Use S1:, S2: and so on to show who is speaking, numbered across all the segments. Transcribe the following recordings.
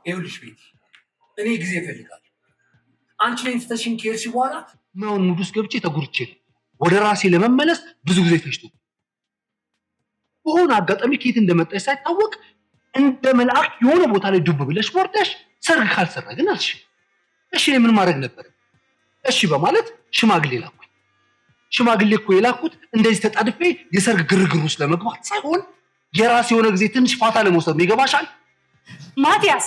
S1: ይኸውልሽ ቤቲ እኔ ጊዜ እፈልጋለሁ። አንቺ ላይ ተተሽን ከሄድሽ በኋላ ማውን ሙድ ውስጥ ገብቼ ተጉርቼ ወደ ራሴ ለመመለስ ብዙ ጊዜ ፈጅቶ በሆነ አጋጣሚ ከየት እንደመጣሽ ሳይታወቅ እንደ መልአክ የሆነ ቦታ ላይ ዱብ ብለሽ ወርደሽ ሰርግ ካልሰራ ግን አልሽ። እሺ ምን ማድረግ ነበር? እሺ በማለት ሽማግሌ ላኩኝ። ሽማግሌ እኮ የላኩት እንደዚህ ተጣድፌ የሰርግ ግርግር ውስጥ ለመግባት ሳይሆን የራሴ የሆነ ጊዜ ትንሽ ፋታ ለመውሰድ ይገባሻል?
S2: ማቲያስ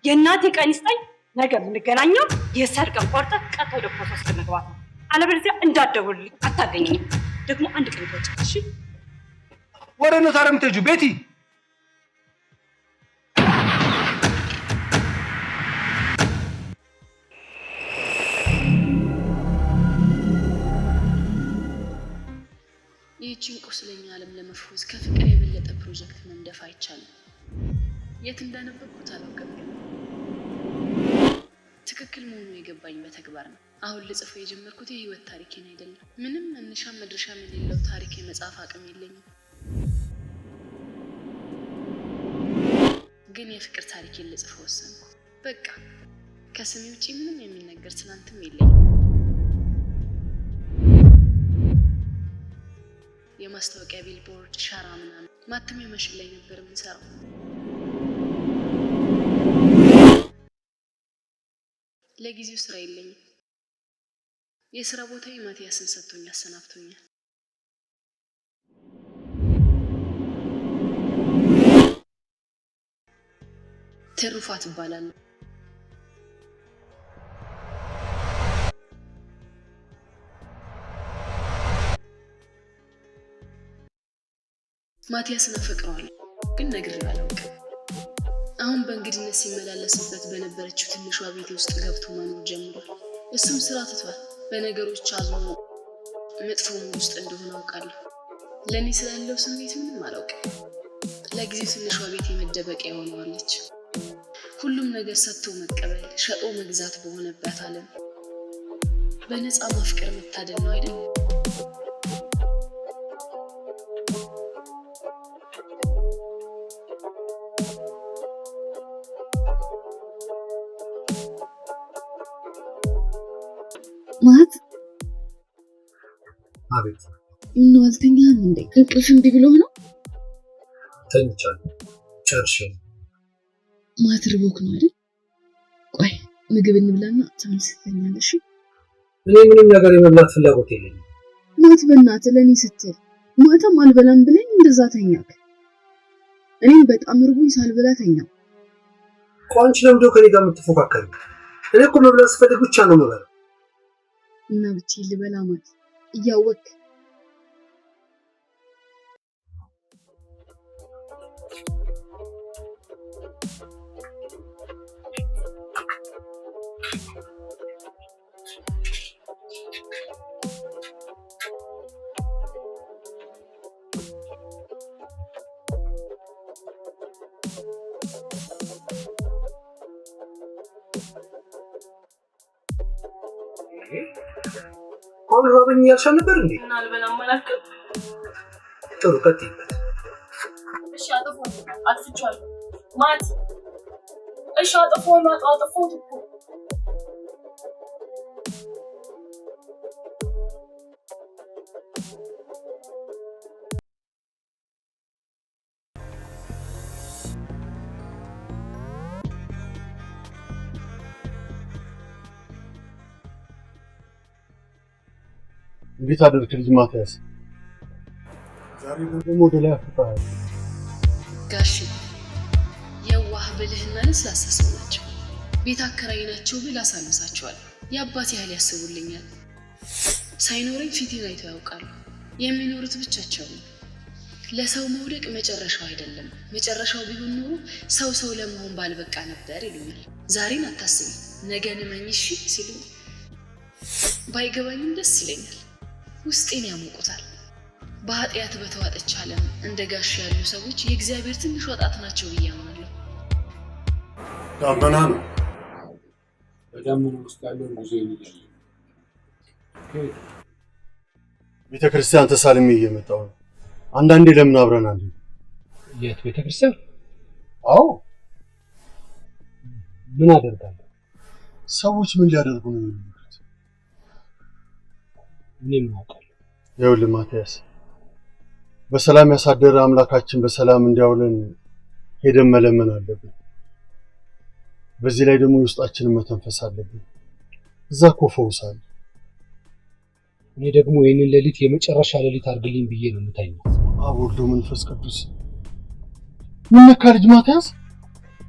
S2: የእናቴ ቀን ይስጠኝ። ነገ የምንገናኘው የሰርግ ቆርጠ ቀጥ ወደ ፕሮሰስ ለመግባት ነው። አለበለዚያ እንዳትደውልልኝ አታገኘኝም። ደግሞ አንድ ቀን ይወጭ። እሺ
S1: ወደ ነው ታረምተጁ ቤቲ
S3: ይህችን ቁስለኛ ዓለም ለመፍወስ ከፍቅር የበለጠ ፕሮጀክት መንደፍ አይቻልም። የት እንዳነበብኩት አላውቅም፣ ትክክል መሆኑ የገባኝ በተግባር ነው። አሁን ልጽፈው የጀመርኩት የህይወት ታሪኬን አይደለም። ምንም መነሻም መድረሻም የሌለው ታሪክ የመጻፍ አቅም የለኝም። ግን የፍቅር ታሪኬን ልጽፈው ወሰንኩ። በቃ ከስሜ ውጪ ምንም የሚነገር ትናንትም የለኝም። የማስታወቂያ ቢልቦርድ፣ ሻራ ምናምን ማተሚያ ማሽን ላይ ነበር የምሰራው። ለጊዜው ስራ የለኝም። የስራ ቦታዬ ማቲያስን ሰጥቶኝ አሰናብቶኛል። ትሩፋት እባላለሁ። ማቲያስን አፈቅረዋለሁ፣ ግን ነግሬው አላውቅም። አሁን በእንግድነት ሲመላለስበት በነበረችው ትንሿ ቤቴ ውስጥ ገብቶ መኖር ጀምሯል። እሱም ስራ ትቷል። በነገሮች አዝኖ መጥፎ ሙድ ውስጥ እንደሆነ አውቃለሁ። ለእኔ ስላለው ስሜት ምንም አላውቅም። ለጊዜው ትንሿ ቤቴ መደበቂያ ሆነዋለች። ሁሉም ነገር ሰጥቶ መቀበል፣ ሸጦ መግዛት በሆነበት ዓለም በነፃ ማፍቀር መታደል ነው አይደል?
S4: ማት
S1: አቤት።
S4: ምን አልተኛም እንዴ? እንቅልፍ እምቢ ብሎ ነው?
S1: ተኝቻለሁ፣ ጨርሼ።
S4: ማት ርቦክ ነው አይደል? ቆይ ምግብ እንብላና ተመልሰን ትተኛለሽ።
S1: እኔ ምንም ነገር የመብላት ፍላጎት የለኝም።
S4: ማት በእናትህ ለኔ ስትል ማታም አልበላም ብለኝ እንደዛ ተኛክ። እኔም በጣም ርቦኝ ሳልበላ ተኛው።
S1: ቆንጆ ለምዶ ከኔ ጋር የምትፎካከሩ? እኔ እኮ መብላት ስፈልግ ብቻ ነው የምበላው።
S4: እና ብቻ ልበላ ማለት እያወቅ
S1: አሁን ራበኝ እያልሽ ነበር እንዴ?
S2: እና አልበላም አላልክም?
S1: ጥሩ ቀጥይበት።
S2: እሺ አጥፍቻለሁ። ማት እሺ አጥፎት እኮ
S5: እንዴት አደረክ ልጅ ማቲያስ? ዛሬ ደግሞ ወደ ላይ አፍጣህ
S3: ጋሽ የዋህ ብልህና ለስላሳ ሰው ናቸው። ቤት አከራይ ናቸው ብል አሳንሳቸዋለሁ። የአባት ያህል ያስቡልኛል። ሳይኖረኝ ፊቴን አይተው ያውቃሉ። የሚኖሩት ብቻቸው ነው። ለሰው መውደቅ መጨረሻው አይደለም። መጨረሻው ቢሆን ኖሮ ሰው ለመሆን ባልበቃ ነበር ይሉኛል። ዛሬን አታስቢ ነገን እመኝሽ ሲሉ ባይገባኝም ደስ ይለኛል። ውስጤን ያሞቁታል። በኃጢአት በተዋጠች ዓለም እንደ ጋሽ ያሉ ሰዎች የእግዚአብሔር ትንሽ ወጣት ናቸው ብዬ አምናለሁ።
S5: ዳመና ነው በዳመና ውስጥ ያለው ጉዞ ይልል። ቤተክርስቲያን ተሳልሜ እየመጣሁ ነው። አንዳንዴ ለምን አብረን አንዴ?
S1: የት ቤተክርስቲያን?
S5: አዎ
S1: ምን አደርጋለሁ?
S5: ሰዎች ምን ሊያደርጉ ነው የሚሉት?
S1: እኔም አውቃለሁ።
S5: ይኸውልህ ማቲያስ፣ በሰላም ያሳደረ አምላካችን በሰላም እንዲያውለን ሄደን መለመን አለብን። በዚህ ላይ ደግሞ ውስጣችንን መተንፈስ አለብን። እዛ እኮ ፈውስ አለ።
S1: እኔ ደግሞ ይህንን ሌሊት የመጨረሻ ሌሊት አድርግልኝ ብዬ ነው የምተኛው።
S5: አብ ወልድ መንፈስ ቅዱስ። ምን ነካ ልጅ ማቲያስ?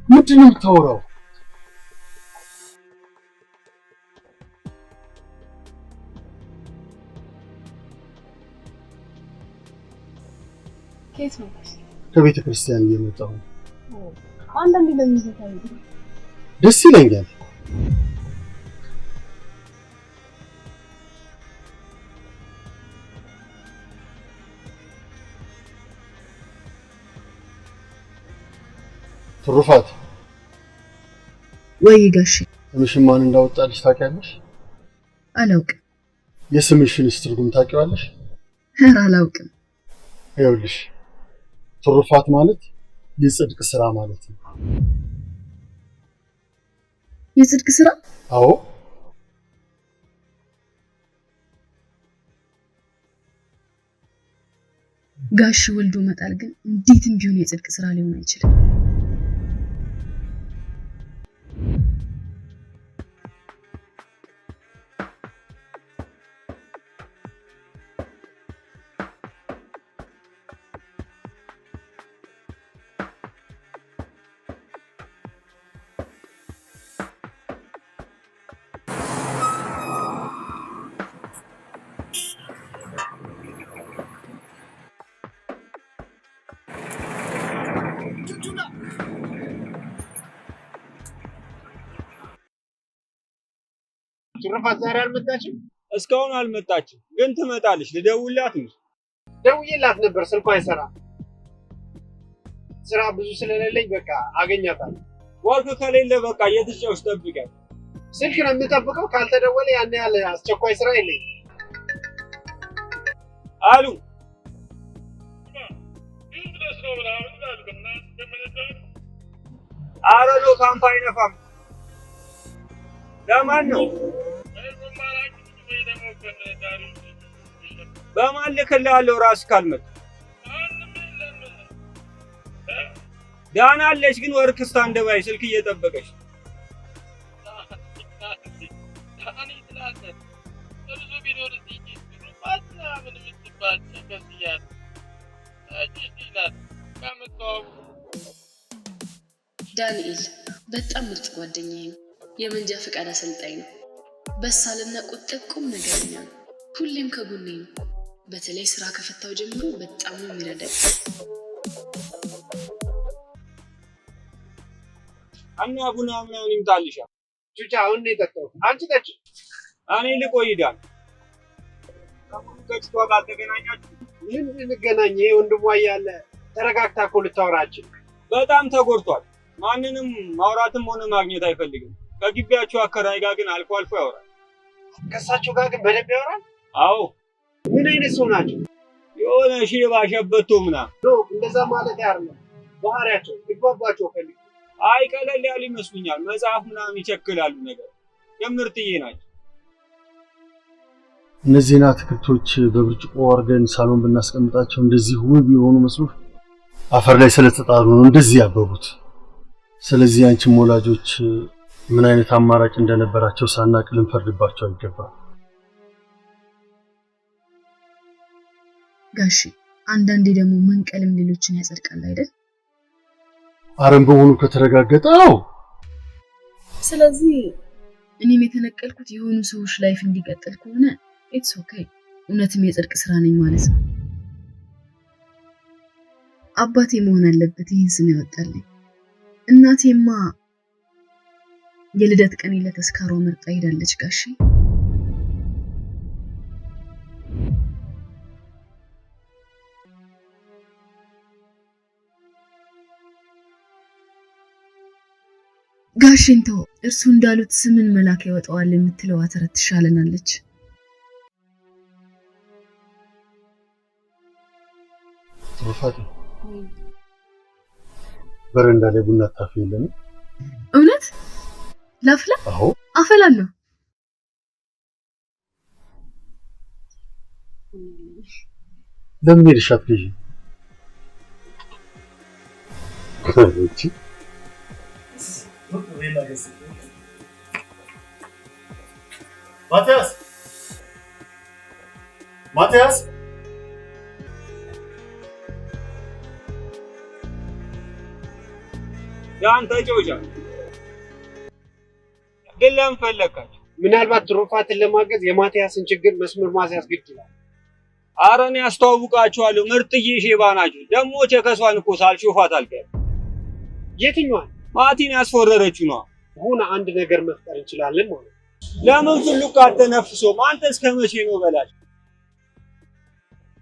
S5: ምንድን ነው የምታወራው?
S4: ከየት ነው?
S5: ከቤተ ክርስቲያን እየመጣሁ ነው።
S4: አንዳንዴ ለምን ይዘታል?
S5: ደስ ይለኛል። ትሩፋት
S4: ወይ ጋሽ
S5: ስምሽን ማን እንዳወጣልሽ ታውቂያለሽ?
S4: አላውቅም።
S5: የስምሽንስ ትርጉም ታውቂዋለሽ?
S4: ኧረ አላውቅም።
S5: ይኸውልሽ ትሩፋት ማለት የጽድቅ ስራ ማለት ነው።
S4: የጽድቅ ስራ?
S5: አዎ።
S4: ጋሽ ወልዶ መጣል ግን እንዴትም ቢሆን የጽድቅ ስራ ሊሆን አይችልም።
S6: ትሩፋት ዛሬ አልመጣችም?
S7: እስካሁን አልመጣችም፣ ግን ትመጣለች። ልደውልላት ነው።
S6: ደውዬላት ነበር፣ ስልኳ አይሰራም። ስራ ብዙ ስለሌለኝ በቃ አገኛታለሁ።
S7: ወርቅ ከሌለ በቃ የትጫውሽ ጠብቂያት።
S6: ስልክ ነው የምጠብቀው፣ ካልተደወለ ያን ያህል አስቸኳይ ስራ የለኝም።
S7: አሉ አረዶ ካምፓኒ ነፋም ለማን ነው? በማን ልክልሃለሁ? ራስህ ካልመጣ ዳና አለች፣ ግን ወርቅ ስታንድ ባይ ስልክ እየጠበቀች
S3: ዳንኤል በጣም ምርጥ ጓደኛዬ ነው። የመንጃ ፈቃድ አሰልጣኝ ነው። በሳልና ቁጥብ ቁም ነገረኛ ነው። ሁሌም ከጎኔ ነው። በተለይ ስራ ከፈታው ጀምሮ በጣም ነው የሚረዳኝ።
S7: እና ቡና ምናምን ይምጣልሻል።
S6: ቹቻ አሁን ነው የጠጣሁት። አንቺ ጠጪ።
S7: እኔ ልቆይ ዳን። ከጭቷ ጋር ተገናኛችሁ?
S6: ምን እንገናኝ? ይሄ ወንድሟ እያለ ተረጋግታ እኮ ልታወራችን።
S7: በጣም ተጎድቷል። ማንንም ማውራትም ሆነ ማግኘት አይፈልግም። ከግቢያችሁ አከራይ ጋር ግን አልፎ አልፎ ያወራል።
S6: ከእሳቸው ጋር ግን በደንብ ያወራል?
S7: አዎ።
S6: ምን አይነት ሰው ናቸው?
S7: የሆነ ሼባ ሸበቶ ምናምን።
S6: እንደዛ ማለት አይደለም ባህሪያቸው። ልግባባቸው ፈልግ።
S7: አይ ቀለል ያሉ ይመስሉኛል። መጽሐፍ ምናምን ይቸክላሉ ነገር። የምርጥዬ ናቸው።
S5: እነዚህን አትክልቶች በብርጭቆ አድርገን ሳሎን ብናስቀምጣቸው እንደዚህ ውብ የሆኑ መስሎ አፈር ላይ ስለተጣሉ ነው እንደዚህ ያበቡት። ስለዚህ አንቺም ወላጆች ምን አይነት አማራጭ እንደነበራቸው ሳናቅ ልንፈርድባቸው አይገባም።
S4: ጋሺ አንዳንዴ ደግሞ መንቀልም ሌሎችን ያጸድቃል አይደል?
S5: አረም በሆኑ ከተረጋገጠ አዎ።
S4: ስለዚህ እኔም የተነቀልኩት የሆኑ ሰዎች ላይፍ እንዲቀጥል ከሆነ ኢትስ ኦኬ። እውነትም የጽድቅ ስራ ነኝ ማለት ነው። አባቴ መሆን አለበት ይህን ስም ያወጣልኝ። እናቴማ የልደት ቀን ለተስካሮ መርጣ ሄዳለች ጋሺ። ጋሽንቶ እርሱ እንዳሉት ስምን መላክ ያወጣዋል የምትለው አተረት ትሻለናለች።
S5: ትሩፋት በረንዳ ላይ ቡና ታፊ የለም?
S4: እውነት ላፍላ?
S5: አዎ
S4: አፈላለሁ።
S5: ለምን ሄድሽ አትገዢ? እቺ ማቲያስ ማቲያስ
S7: ያን ተጨውጫ ግን ለምን ፈለካችሁ?
S6: ምናልባት ትሩፋትን ለማገዝ የማቲያስን ችግር መስመር ማስያዝ ግድ ይላል።
S7: ኧረ እኔ አስተዋውቃችኋለሁ። ምርጥዬ ሼባ ናችሁ። ደግሞ ቸከሷን እኮ ሳልሾፋት አልቀርም።
S6: የትኛዋን?
S7: ማቲን ያስፈረረችው ነው።
S6: አሁን አንድ ነገር መፍጠር እንችላለን ማለት ነው።
S7: ለምን ፍሉቅ አልተነፍሶም? አንተ እስከ መቼ ነው በላች?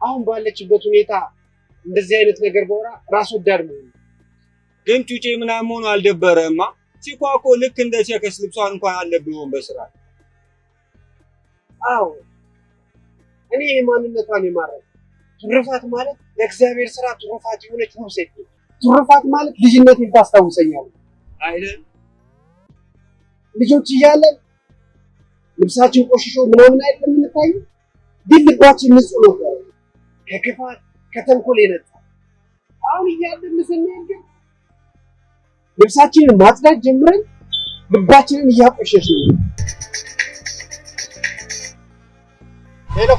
S6: አሁን ባለችበት ሁኔታ እንደዚህ አይነት ነገር በወራ ራስ ወዳድ መሆን
S7: ግን ጩጬ ምናምን ሆኖ አልደበረማ። ሲኳኮ ልክ እንደ ቸከስ ልብሷን እንኳን አለብየውም በስራ።
S6: አዎ እኔ የማንነቷን የማረግ ትሩፋት ማለት ለእግዚአብሔር ስራ ትሩፋት የሆነች ውብ ሴት ነች። ትሩፋት ማለት ልጅነቴን ታስታውሰኛለች
S7: አይደል?
S6: ልጆች እያለን ልብሳችን ቆሽሾ ምናምን አይደለም የምንታየው፣ ግን ልባችን ንጹህ ነበር ከክፋት ከተንኮል የነጻ። አሁን እያለን ስንሄድ ግን ልብሳችንን ማጽዳት ጀምረን ልባችንን እያቆሸሽ ነው። ሄሎ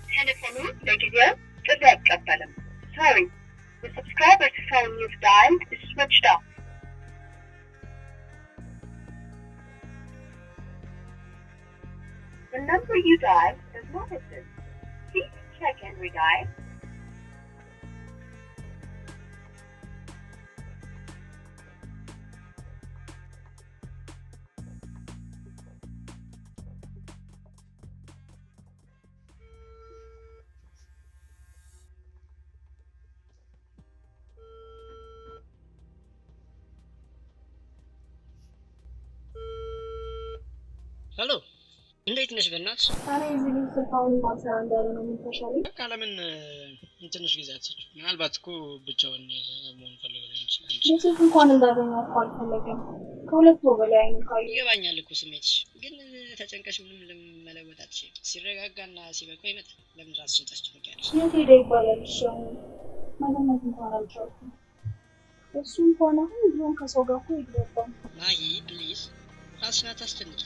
S8: ቴሌፎኑ ለጊዜው ጥሪ አይቀበልም። Sorry, the subscriber's phone you've dialed is switched off. The number you dialed does not exist. Please check and redial.
S9: ሄሎ እንዴት ነሽ? በእናትሽ
S10: እኔ እዚህ ልጅ ስልካውን ማሰራ እንዳለ ነው የምታሻለኝ።
S9: በቃ ለምን ትንሽ ጊዜ አትሰጪው? ምናልባት እኮ ብቻውን መሆን ፈልገው ሊሆን ይችላል።
S10: ቤተሰብ እንኳን እንዳገኘው እኮ አልፈለገም። ከሁለት ወር በላይ አይንካዩ።
S9: ይገባኛል እኮ ስሜትሽ፣ ግን ተጨንቀሽ ምንም መለወጥ አትችይም። ሲረጋጋና ሲበቃው ይመጣል። ለምን ራስሽን ታስጨንቂያለሽ?
S10: የት ሄደ ይባላል። እሺ መገመት እንኳን አልቻልኩም። እሱ እንኳን አሁን ቢሆን ከሰው ጋር እኮ ይግባባል።
S9: ማሂ ፕሊዝ ራስሽን አታስጨንቂ።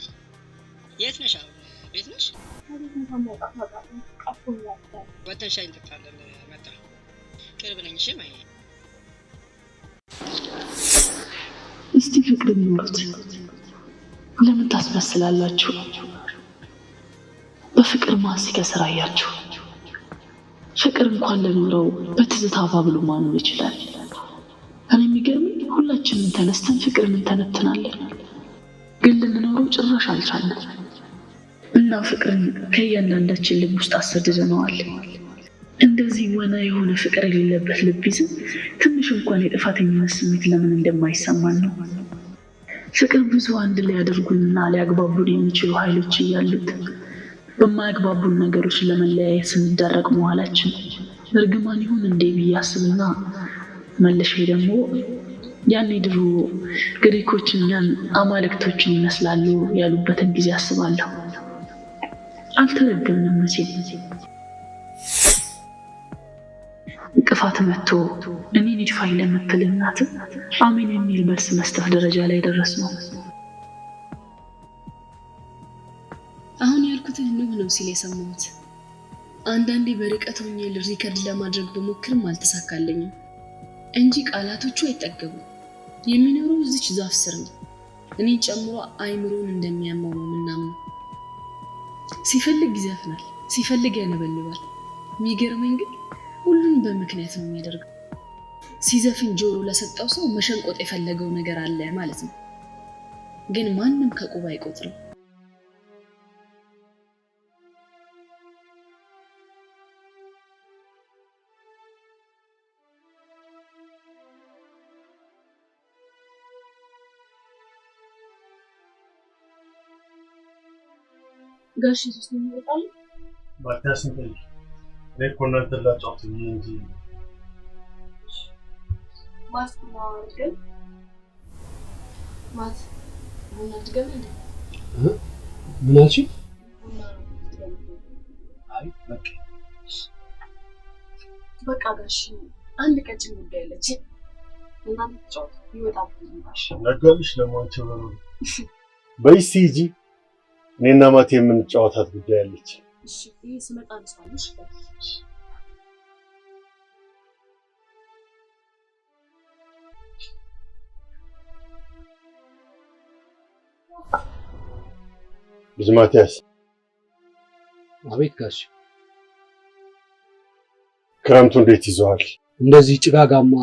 S9: የት ነሽ አሁን? ቤት ነሽ?
S10: ከቤት እንኳን መውጣት አቃተኝ። ቀፎኛል።
S9: ወተን ሻይ እንጠጣለን። መጣ ቅርብ ነኝ። እሺ ማሂ
S4: እስቲ ፍቅር ይኑሩት። ለምን ታስመስላላችሁ? በፍቅር ማሲ ከስራ ያያችሁ። ፍቅር እንኳን ለኖረው በትዝታ አባብሎ ማኖር ይችላል። እኔ የሚገርመኝ ሁላችንም ተነስተን ፍቅርን እንተነትናለን፣ ግን ልንኖረው ጭራሽ አልቻልንም። እና ፍቅርን ከእያንዳንዳችን ልብ ውስጥ አሰድደነዋል። እንደዚህ ወና የሆነ ፍቅር የሌለበት ልብ ይዘን ትንሽ እንኳን የጥፋተኝነት ስሜት ለምን እንደማይሰማን ነው። ፍቅር ብዙ አንድ ሊያደርጉንና ሊያግባቡን የሚችሉ ኃይሎች እያሉት በማያግባቡን ነገሮች ለመለያየት ስንዳረግ መዋላችን እርግማን ይሁን እንዴ ብዬ አስብና መለሼ ደግሞ ያኔ ድሮ ግሪኮች እኛን አማልክቶችን ይመስላሉ ያሉበትን ጊዜ አስባለሁ። አልተረገምንም መቼም። እንቅፋት መጥቶ እኔን ይድፋኝ ለምትል እናት አሜን የሚል መልስ መስጠት ደረጃ ላይ ደረስ ነው።
S3: አሁን ያልኩትን ነው ሲል የሰማሁት። አንዳንዴ በርቀት ሆኜ ሪከርድ ለማድረግ በሞክርም አልተሳካለኝም እንጂ ቃላቶቹ አይጠገቡም። የሚኖረው እዚች ዛፍ ስር ነው። እኔን ጨምሮ አይምሮን እንደሚያመው ነው ምናምን። ሲፈልግ ይዘፍናል፣ ሲፈልግ ያነበልባል። የሚገርመኝ ግን ሁሉን በምክንያት ነው የሚያደርገው። ሲዘፍን ጆሮ ለሰጠው ሰው መሸንቆጥ የፈለገው ነገር አለ ማለት ነው። ግን ማንም ከቁብ አይቆጥርም።
S10: ጋሽ ኢየሱስ ነው የሚወጣው
S5: ማታስ እንዴ ለኮናንተ ላጫውት እንጂ
S10: ማስኩማ ግን ማት ቡና ትገል እንዴ
S1: ምን አልሽ? አይ
S10: በቃ ጋሽ አንድ ቀጭን ጉዳይ አለች እናንተ ጫውት ይወጣል ጋሽ
S5: ነገርሽ ለማንቸው ነው በይሲጂ እኔና ማቴ የምንጫወታት ጉዳይ አለች
S10: እሺ ይሄ ስመጣ አንሳልሽ
S5: ልጅ ማቲያስ
S1: አቤት ጋሽ
S5: ክረምቱ እንዴት ይዟል?
S1: እንደዚህ ጭጋጋማ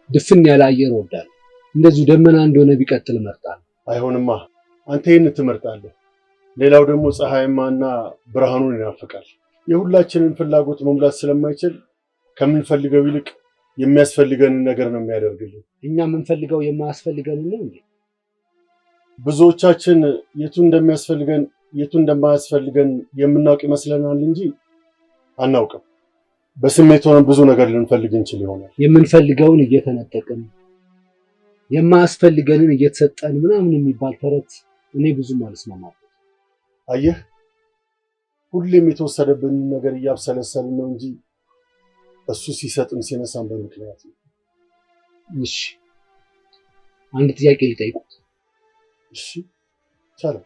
S1: ድፍን ያለ አየር ወዳል እንደዚህ ደመና እንደሆነ ቢቀጥል እመርጣለሁ።
S5: አይሆንማ አንተ ይሄን ትመርጣለህ። ሌላው ደግሞ ፀሐይማና ብርሃኑን ይናፍቃል። የሁላችንን ፍላጎት መሙላት ስለማይችል ከምንፈልገው ይልቅ የሚያስፈልገንን ነገር ነው የሚያደርግልን።
S1: እኛ የምንፈልገው የማያስፈልገን ነው እንዴ?
S5: ብዙዎቻችን የቱ እንደሚያስፈልገን የቱ እንደማያስፈልገን የምናውቅ ይመስለናል እንጂ አናውቅም። በስሜት ሆነን ብዙ ነገር ልንፈልግ እንችል ይሆናል።
S1: የምንፈልገውን እየተነጠቅን የማያስፈልገንን እየተሰጠን ምናምን የሚባል ተረት እኔ ብዙም አልስማማም።
S5: አየህ ሁሌም የተወሰደብን ነገር እያብሰለሰልን ነው እንጂ እሱ ሲሰጥም ሲነሳም በምክንያት ነው።
S1: እሺ አንድ ጥያቄ ልጠይቁት።
S5: እሺ ቻለው።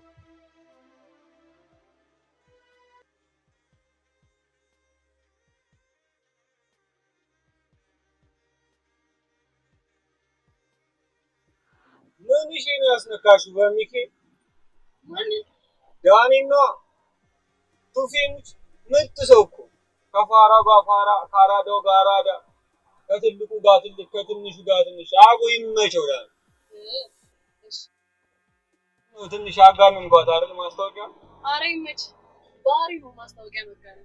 S7: ምን እሺ ነው ያስነካሽው? በሚኬ ምን ዳኒና ቱፊሙች ምርጥ ሰው እኮ ከፋራ ጋር ፋራ ካራዳው ጋር አራዳ ከትልቁ ጋር ትልቅ ከትንሹ ጋር ትንሽ አጎ ይመቸው ዳኒ ነው ትንሽ አጋንን ጓታ አይደል ማስታወቂያ
S10: አረ ይመች ባሪ ነው ማስታወቂያ መጋረ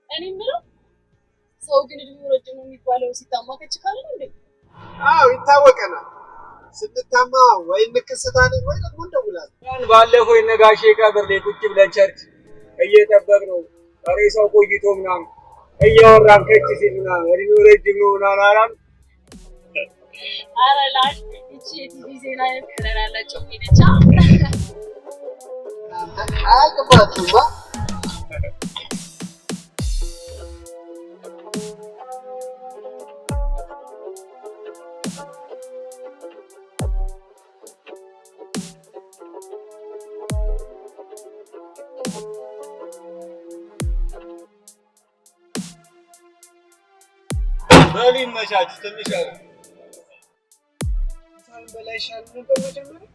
S10: እኔ ምለው ሰው ግን እድሜው ረጅም ነው የሚባለው ሲታማ ከችካለ እንዴ?
S6: አዎ ይታወቀናል። ስትታማ ወይ እንከሰታለን ወይ ደግሞ እንደውላለን።
S7: ያን ባለፈው የነጋሼ ቀብር ላይ ቁጭ ብለን ቸርች እየጠበቅነው ሬሳው ቆይቶ ምናምን እያወራን ከች ሲል ምናምን እድሜው ረጅም ነው ምናምን አላም
S10: አረ ላሽ እቺ የቲቪ ዜና ከለር ያላቸው ሄደቻ
S6: አልገባችሁማ?
S7: በል ይመቻችሁ። ትንሽ አለ
S6: ሳን በላይ ሻል ነበር መጀመሪያ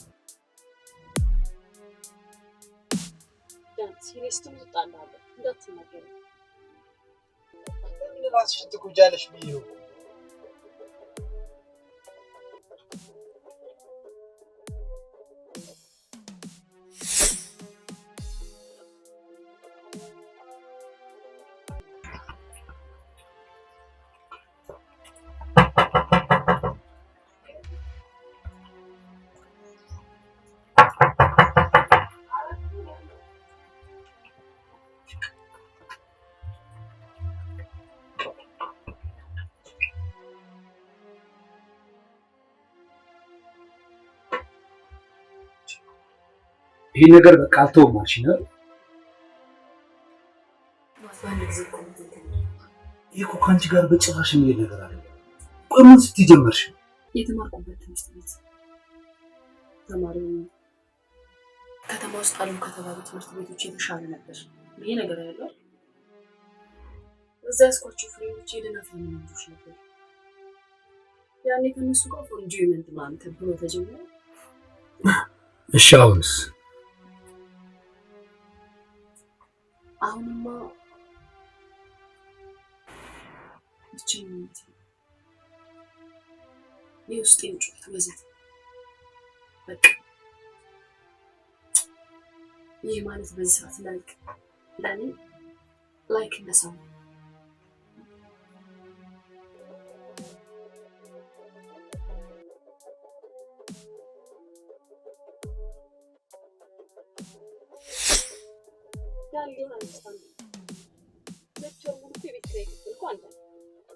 S10: ዳን ሲሪየስ ትመጣለህ እንዳትናገር
S6: ምን ራስሽ ትጎጃለሽ ብዬ ነው።
S1: ይሄ ነገር በቃ አልተውም አልሽ ነው? ይሄ እኮ ከአንቺ ጋር በጭራሽ የሚሄድ ነገር አይደለም። ቆይ ምን ስትጀምርሽ?
S10: የተማርኩበት ትምህርት ቤት ተማሪው ከተማ ውስጥ አሉ ከተባሉ ትምህርት ቤቶች የተሻለ ነበር። ይሄ ነገር ያለው እዛ ያስኳቸው ፍሬንዶች የደናፋ ምንጮች ነበር። ያኔ ከነሱ ጋር ፎር ኢንጆይመንት ማለት ተብሎ ተጀመረ።
S1: እሺ አሁንስ?
S10: አሁንማ ብቻዬን የውስጤን ጩኸት ወዘት በቃ ይህ ማለት በዚህ ሰዓት ለኔ ላይክ እንደሰው ዳን ሊሆን አንስታን ለቻው ሙሉ ቤት ላይ ከፈልኩ አንተ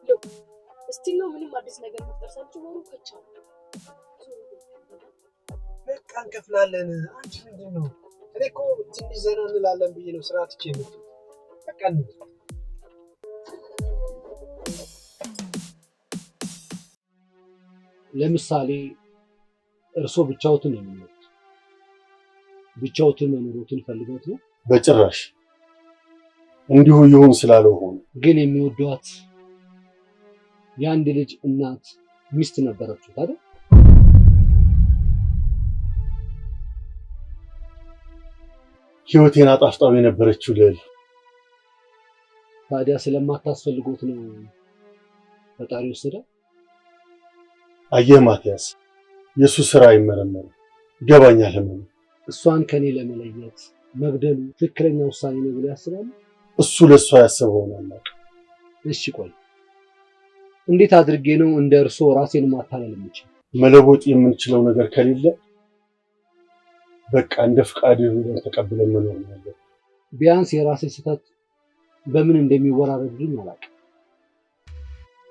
S10: ሎ እስቲ ነው ምንም አዲስ ነገር መፍጠር ሳልችል ከቻው
S6: በቃ እንከፍላለን። አንቺ ምንድነው? እኔ እኮ ትንሽ ዘና እንላለን ብዬ ነው ስራ ትቼ ነው። በቃ
S1: ለምሳሌ እርሶ ብቻዎትን ነው የሚኖሩት? ብቻዎትን መኖሩትን ፈልገውት ነው?
S5: በጭራሽ እንዲሁ ይሁን ስላለው ሆነ።
S1: ግን የሚወዷት የአንድ ልጅ እናት ሚስት ነበረችው አይደል?
S5: ህይወቴን አጣፍጣው የነበረችው ልዕል
S1: ታዲያ ስለማታስፈልጎት ነው ፈጣሪ ወሰደ?
S5: አየህ ማቲያስ፣ የሱ ስራ አይመረመርም። ይገባኛል ህመሙ።
S1: እሷን ከኔ ለመለየት መግደሉ ትክክለኛ ውሳኔ ነው ብሎ ያስባሉ?
S5: እሱ ለሷ ያሰበውን አላውቅም።
S1: እሺ ቆይ እንዴት አድርጌ ነው እንደ እርሶ ራሴን ማታለል የምችል?
S5: መለወጥ የምንችለው ነገር ከሌለ በቃ እንደ ፍቃድህ ብለን ተቀብለን መኖር ነው ያለው።
S1: ቢያንስ የራሴ ስህተት በምን እንደሚወራረድልኝ አላውቅም።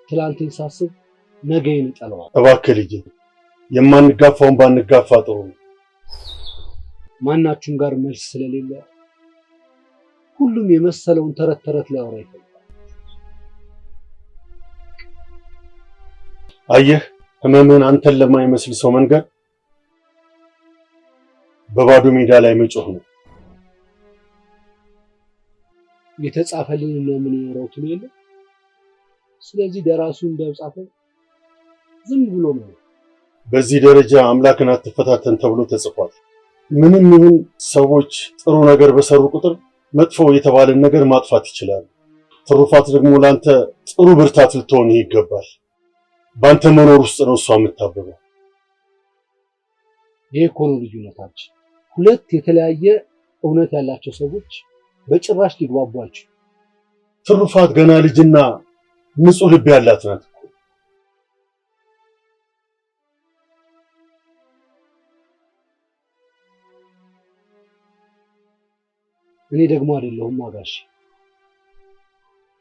S1: ትላንትን ሳስብ ነገዬን እጠለዋለሁ።
S5: እባክህ ልጄ፣ የማንጋፋውን ባንጋፋ ጥሩ ነው።
S1: ማናችሁም ጋር መልስ ስለሌለ ሁሉም የመሰለውን ተረት ተረት ሊያወራ ይፈልጋል።
S5: አየህ፣ ህመምህን አንተን ለማይመስል ሰው መንገር በባዶ ሜዳ ላይ መጮህ ነው።
S1: የተጻፈልን ነው የምንኖረው ትሉ የለ። ስለዚህ ደራሲው እንደጻፈው ዝም ብሎ ነው።
S5: በዚህ ደረጃ አምላክን አትፈታተን ተብሎ ተጽፏል። ምንም ይሁን ሰዎች ጥሩ ነገር በሰሩ ቁጥር መጥፎ የተባለን ነገር ማጥፋት ይችላሉ። ትሩፋት ደግሞ ላንተ ጥሩ ብርታት ልትሆን ይገባል። ባንተ መኖር ውስጥ ነው እሷ የምታበበው።
S1: ይሄ እኮ ነው ልዩነታችን። ሁለት የተለያየ እውነት ያላቸው ሰዎች በጭራሽ ሊግባቧቸው።
S5: ትሩፋት ገና ልጅና ንጹህ ልብ ያላት ናት።
S1: እኔ ደግሞ አይደለሁም አጋሽ።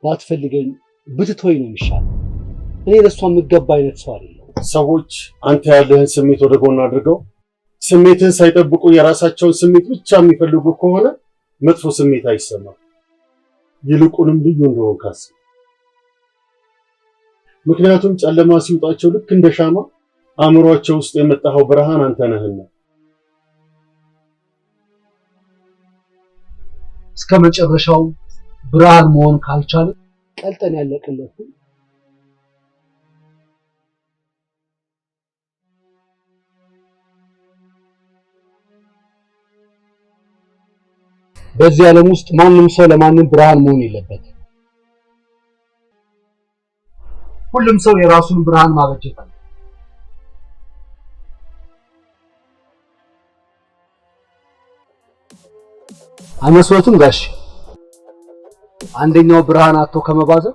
S1: ባትፈልገኝ ብትቶይ ነው የሚሻለው። እኔ ለሷ የምገባ አይነት ሰው አይደለሁም።
S5: ሰዎች አንተ ያለህን ስሜት ወደ ጎን አድርገው ስሜትህን ሳይጠብቁ የራሳቸውን ስሜት ብቻ የሚፈልጉ ከሆነ መጥፎ ስሜት አይሰማም። ይልቁንም ልዩ እንደሆን ካስብ። ምክንያቱም ጨለማ ሲውጣቸው ልክ እንደ ሻማ አእምሯቸው ውስጥ የመጣኸው ብርሃን አንተ ነህና።
S1: እስከ መጨረሻው ብርሃን መሆን ካልቻለ ቀልጠን ያለቀለት በዚህ ዓለም ውስጥ ማንም ሰው ለማንም ብርሃን መሆን የለበትም። ሁሉም ሰው የራሱን ብርሃን ማበጀት አለ። አይመስሎትም ጋሽ? አንደኛው ብርሃን አጥቶ ከመባዘን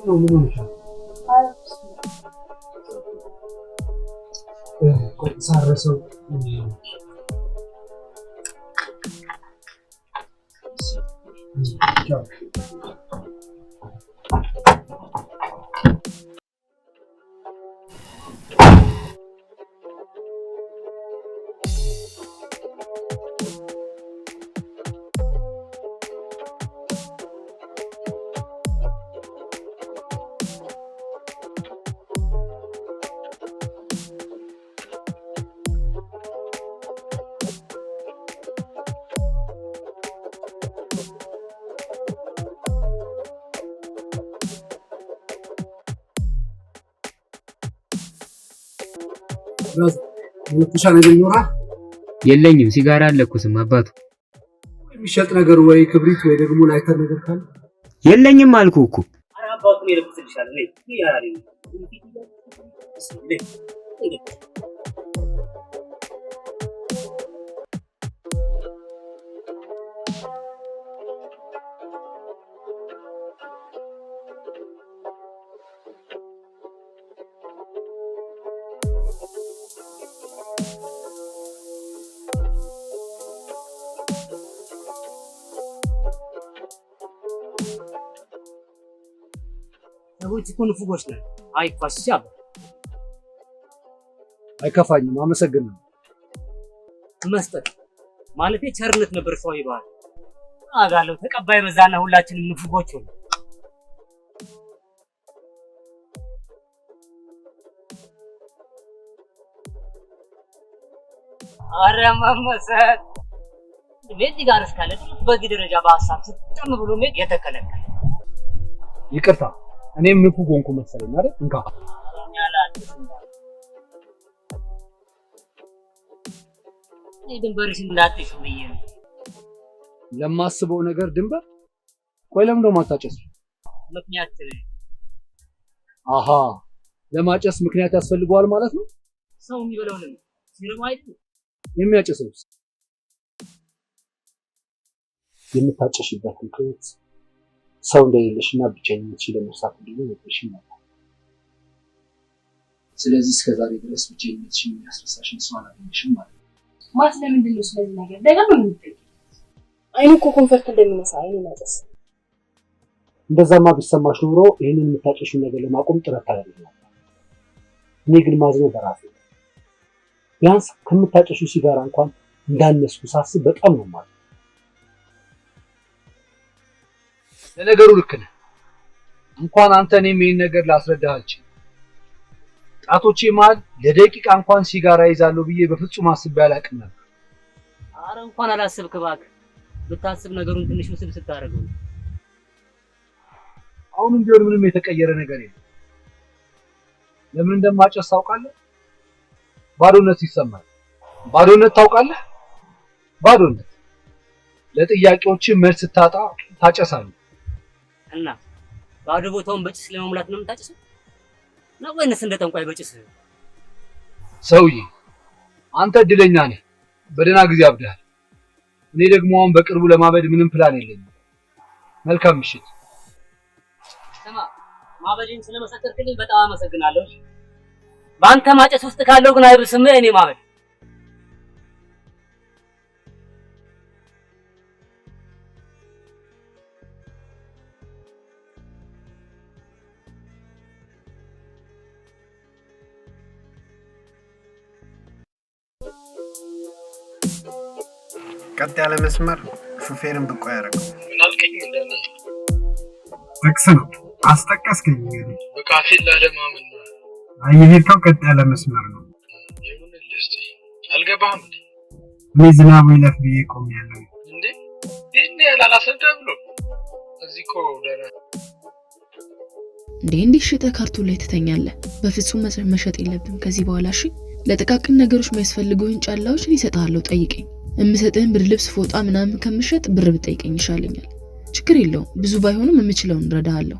S1: ምን ሆነሻል? ሳረሰው ወጥሻ ነገር ይኖራ
S11: የለኝም። ሲጋራ አለኩስም አባቱ
S1: የሚሸጥ ነገር ወይ ክብሪት ወይ ደግሞ ላይተር ነገር ካለ
S11: የለኝም አልኩህ እኮ።
S7: ኧረ አባቱን ይለብስልሻል። ነይ ያሪ ሰዎች እኮ ንፉጎች ነን። አይፋሽ አባ
S1: አይከፋኝም፣ አመሰግናለሁ።
S7: መስጠት ማለቴ ቸርነት ነበር። ሰው ይባል አጋለው ተቀባይ በዛና ሁላችንም ንፉጎች ሆነ። አረ መመሰል ቤት ጋር እስካለ በዚህ ደረጃ በሐሳብ ስትጠም ብሎ ሜት የተከለከለ።
S1: ይቅርታ እኔም ንፉግ ሆንኩ መሰለኝ አይደል? እንካ
S7: ድንበርሽ እንዳትሽ ብዬ ነው
S1: ለማስበው ነገር ድንበር። ቆይ ለምን ነው ማታጨስ?
S7: ምክንያት
S1: አሃ ለማጨስ ምክንያት ያስፈልገዋል ማለት ነው።
S7: ሰው የሚበላው ነው ሲርማ አይደል?
S1: የሚያጨሰውስ የምታጨሽበት ምክንያት ሰው እንደሌለሽና ብቸኝነትሽን ለመርሳት እንደሆነ ነግሬሽኝ ነበር። ስለዚህ እስከዛሬ ድረስ ብቸኝነትሽን የሚያስረሳሽን ሰው አላገኘሽም ማለት ነው።
S10: ማስ ለምንድን ነው ስለዚህ ነገር ደጋግሞ የምትጠይቂው? አይኑ እኮ ኮንፈርት እንደሚነሳ አይኑ ማጨስ።
S1: እንደዛማ ቢሰማሽ ኖሮ ይህንን የምታጨሽውን ነገር ለማቆም ጥረት ታደርጊ ነበር። እኔ ግን ማዝነው በራሴ ቢያንስ ከምታጨሽው ሲጋራ እንኳን እንዳነስኩ ሳስብ በጣም ነው ማለት። ለነገሩ ልክ ነህ። እንኳን አንተ እኔም ይሄን ነገር ላስረዳህ አልችልም። ጣቶቼ መሃል ለደቂቃ እንኳን ሲጋራ ይዛለሁ ብዬ በፍጹም አስቤ አላውቅም ነበር።
S7: አረ እንኳን አላሰብክ እባክህ። ብታስብ ነገሩን ትንሽ ውስብስብ ስታደርገው።
S1: አሁንም ቢሆን ምንም የተቀየረ ነገር የለም። ለምን እንደማጨስ ታውቃለህ? ባዶነት ይሰማል። ባዶነት ታውቃለህ? ባዶነት። ለጥያቄዎች መልስ ስታጣ ታጨሳለህ።
S7: እና ባዶ ቦታውን በጭስ ለመሙላት ነው የምታጨሰው? ነው ወይንስ እንደ ጠንቋይ በጭስ?
S1: ሰውዬ አንተ እድለኛ ነህ፣ በደህና ጊዜ አብደሃል። እኔ ደግሞ አሁን በቅርቡ ለማበድ ምንም ፕላን የለኝም። መልካም ምሽት።
S7: ስማ ማበድን ስለመሰከርክልኝ በጣም አመሰግናለሁ። በአንተ ማጨስ ውስጥ ካለው ግን አይብስም እኔ ማበድ።
S6: ቀጥ ያለ መስመር ሹፌርን ብቆ ያደረገው
S5: ምናልከኝ እንደነ
S6: ጥቅስ ነው። አስጠቀስከኝ። እንግዲህ
S5: በካፌላ ለማመን ነው።
S6: አየሄድከው ቀጥ ያለ መስመር ነው።
S5: የምን ልስቲ አልገባህም እንዴ?
S6: እኔ ዝናቡ ይለፍ ብዬ ቆሜያለሁ።
S5: እንዴ ይሄን ያላላሰደ ብሎ እዚህ እኮ ደረ
S3: እንዴ ሽጠህ ካርቶን ላይ ትተኛለህ? በፍጹም መሸጥ የለብም ከዚህ በኋላ እሺ። ለጥቃቅን ነገሮች የሚያስፈልጉህን ጫላዎች እሰጥሃለሁ፣ ጠይቀኝ። እምሰጥህን ብርድ ልብስ፣ ፎጣ ምናምን ከምሸጥ ብር ብጠይቀኝ ይሻለኛል። ችግር የለውም፣ ብዙ ባይሆንም የምችለውን እረዳሃለሁ።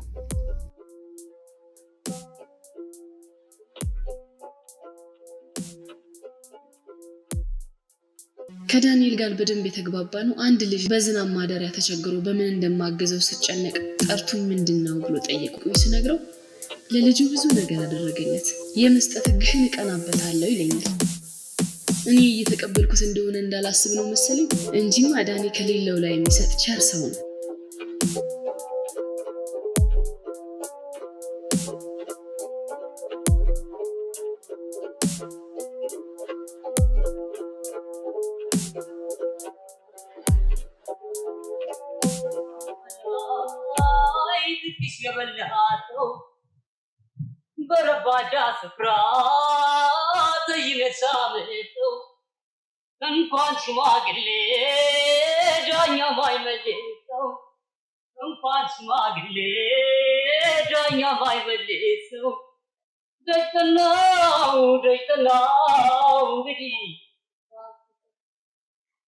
S3: ከዳንኤል ጋር በደንብ የተግባባ ነው። አንድ ልጅ በዝናብ ማደሪያ ተቸግሮ በምን እንደማገዘው ስጨነቅ ጠርቱኝ ምንድነው ብሎ ጠየቁኝ። ስነግረው ለልጁ ብዙ ነገር አደረገለት። የመስጠት ህግሽን እቀናበታለሁ ይለኛል። እኔ እየተቀበልኩት እንደሆነ እንዳላስብ ነው መሰለኝ እንጂማ ዳኒ ከሌለው ላይ የሚሰጥ ቸር ሰው ነው።
S7: በረባዳ ስፍራ ተይነሳምተው እንኳን ሽማግሌ ዳኛ ማይመልሰው እንኳን ሽማግሌ ዳኛ ማይመልሰው ደጅተናው እንግዲህ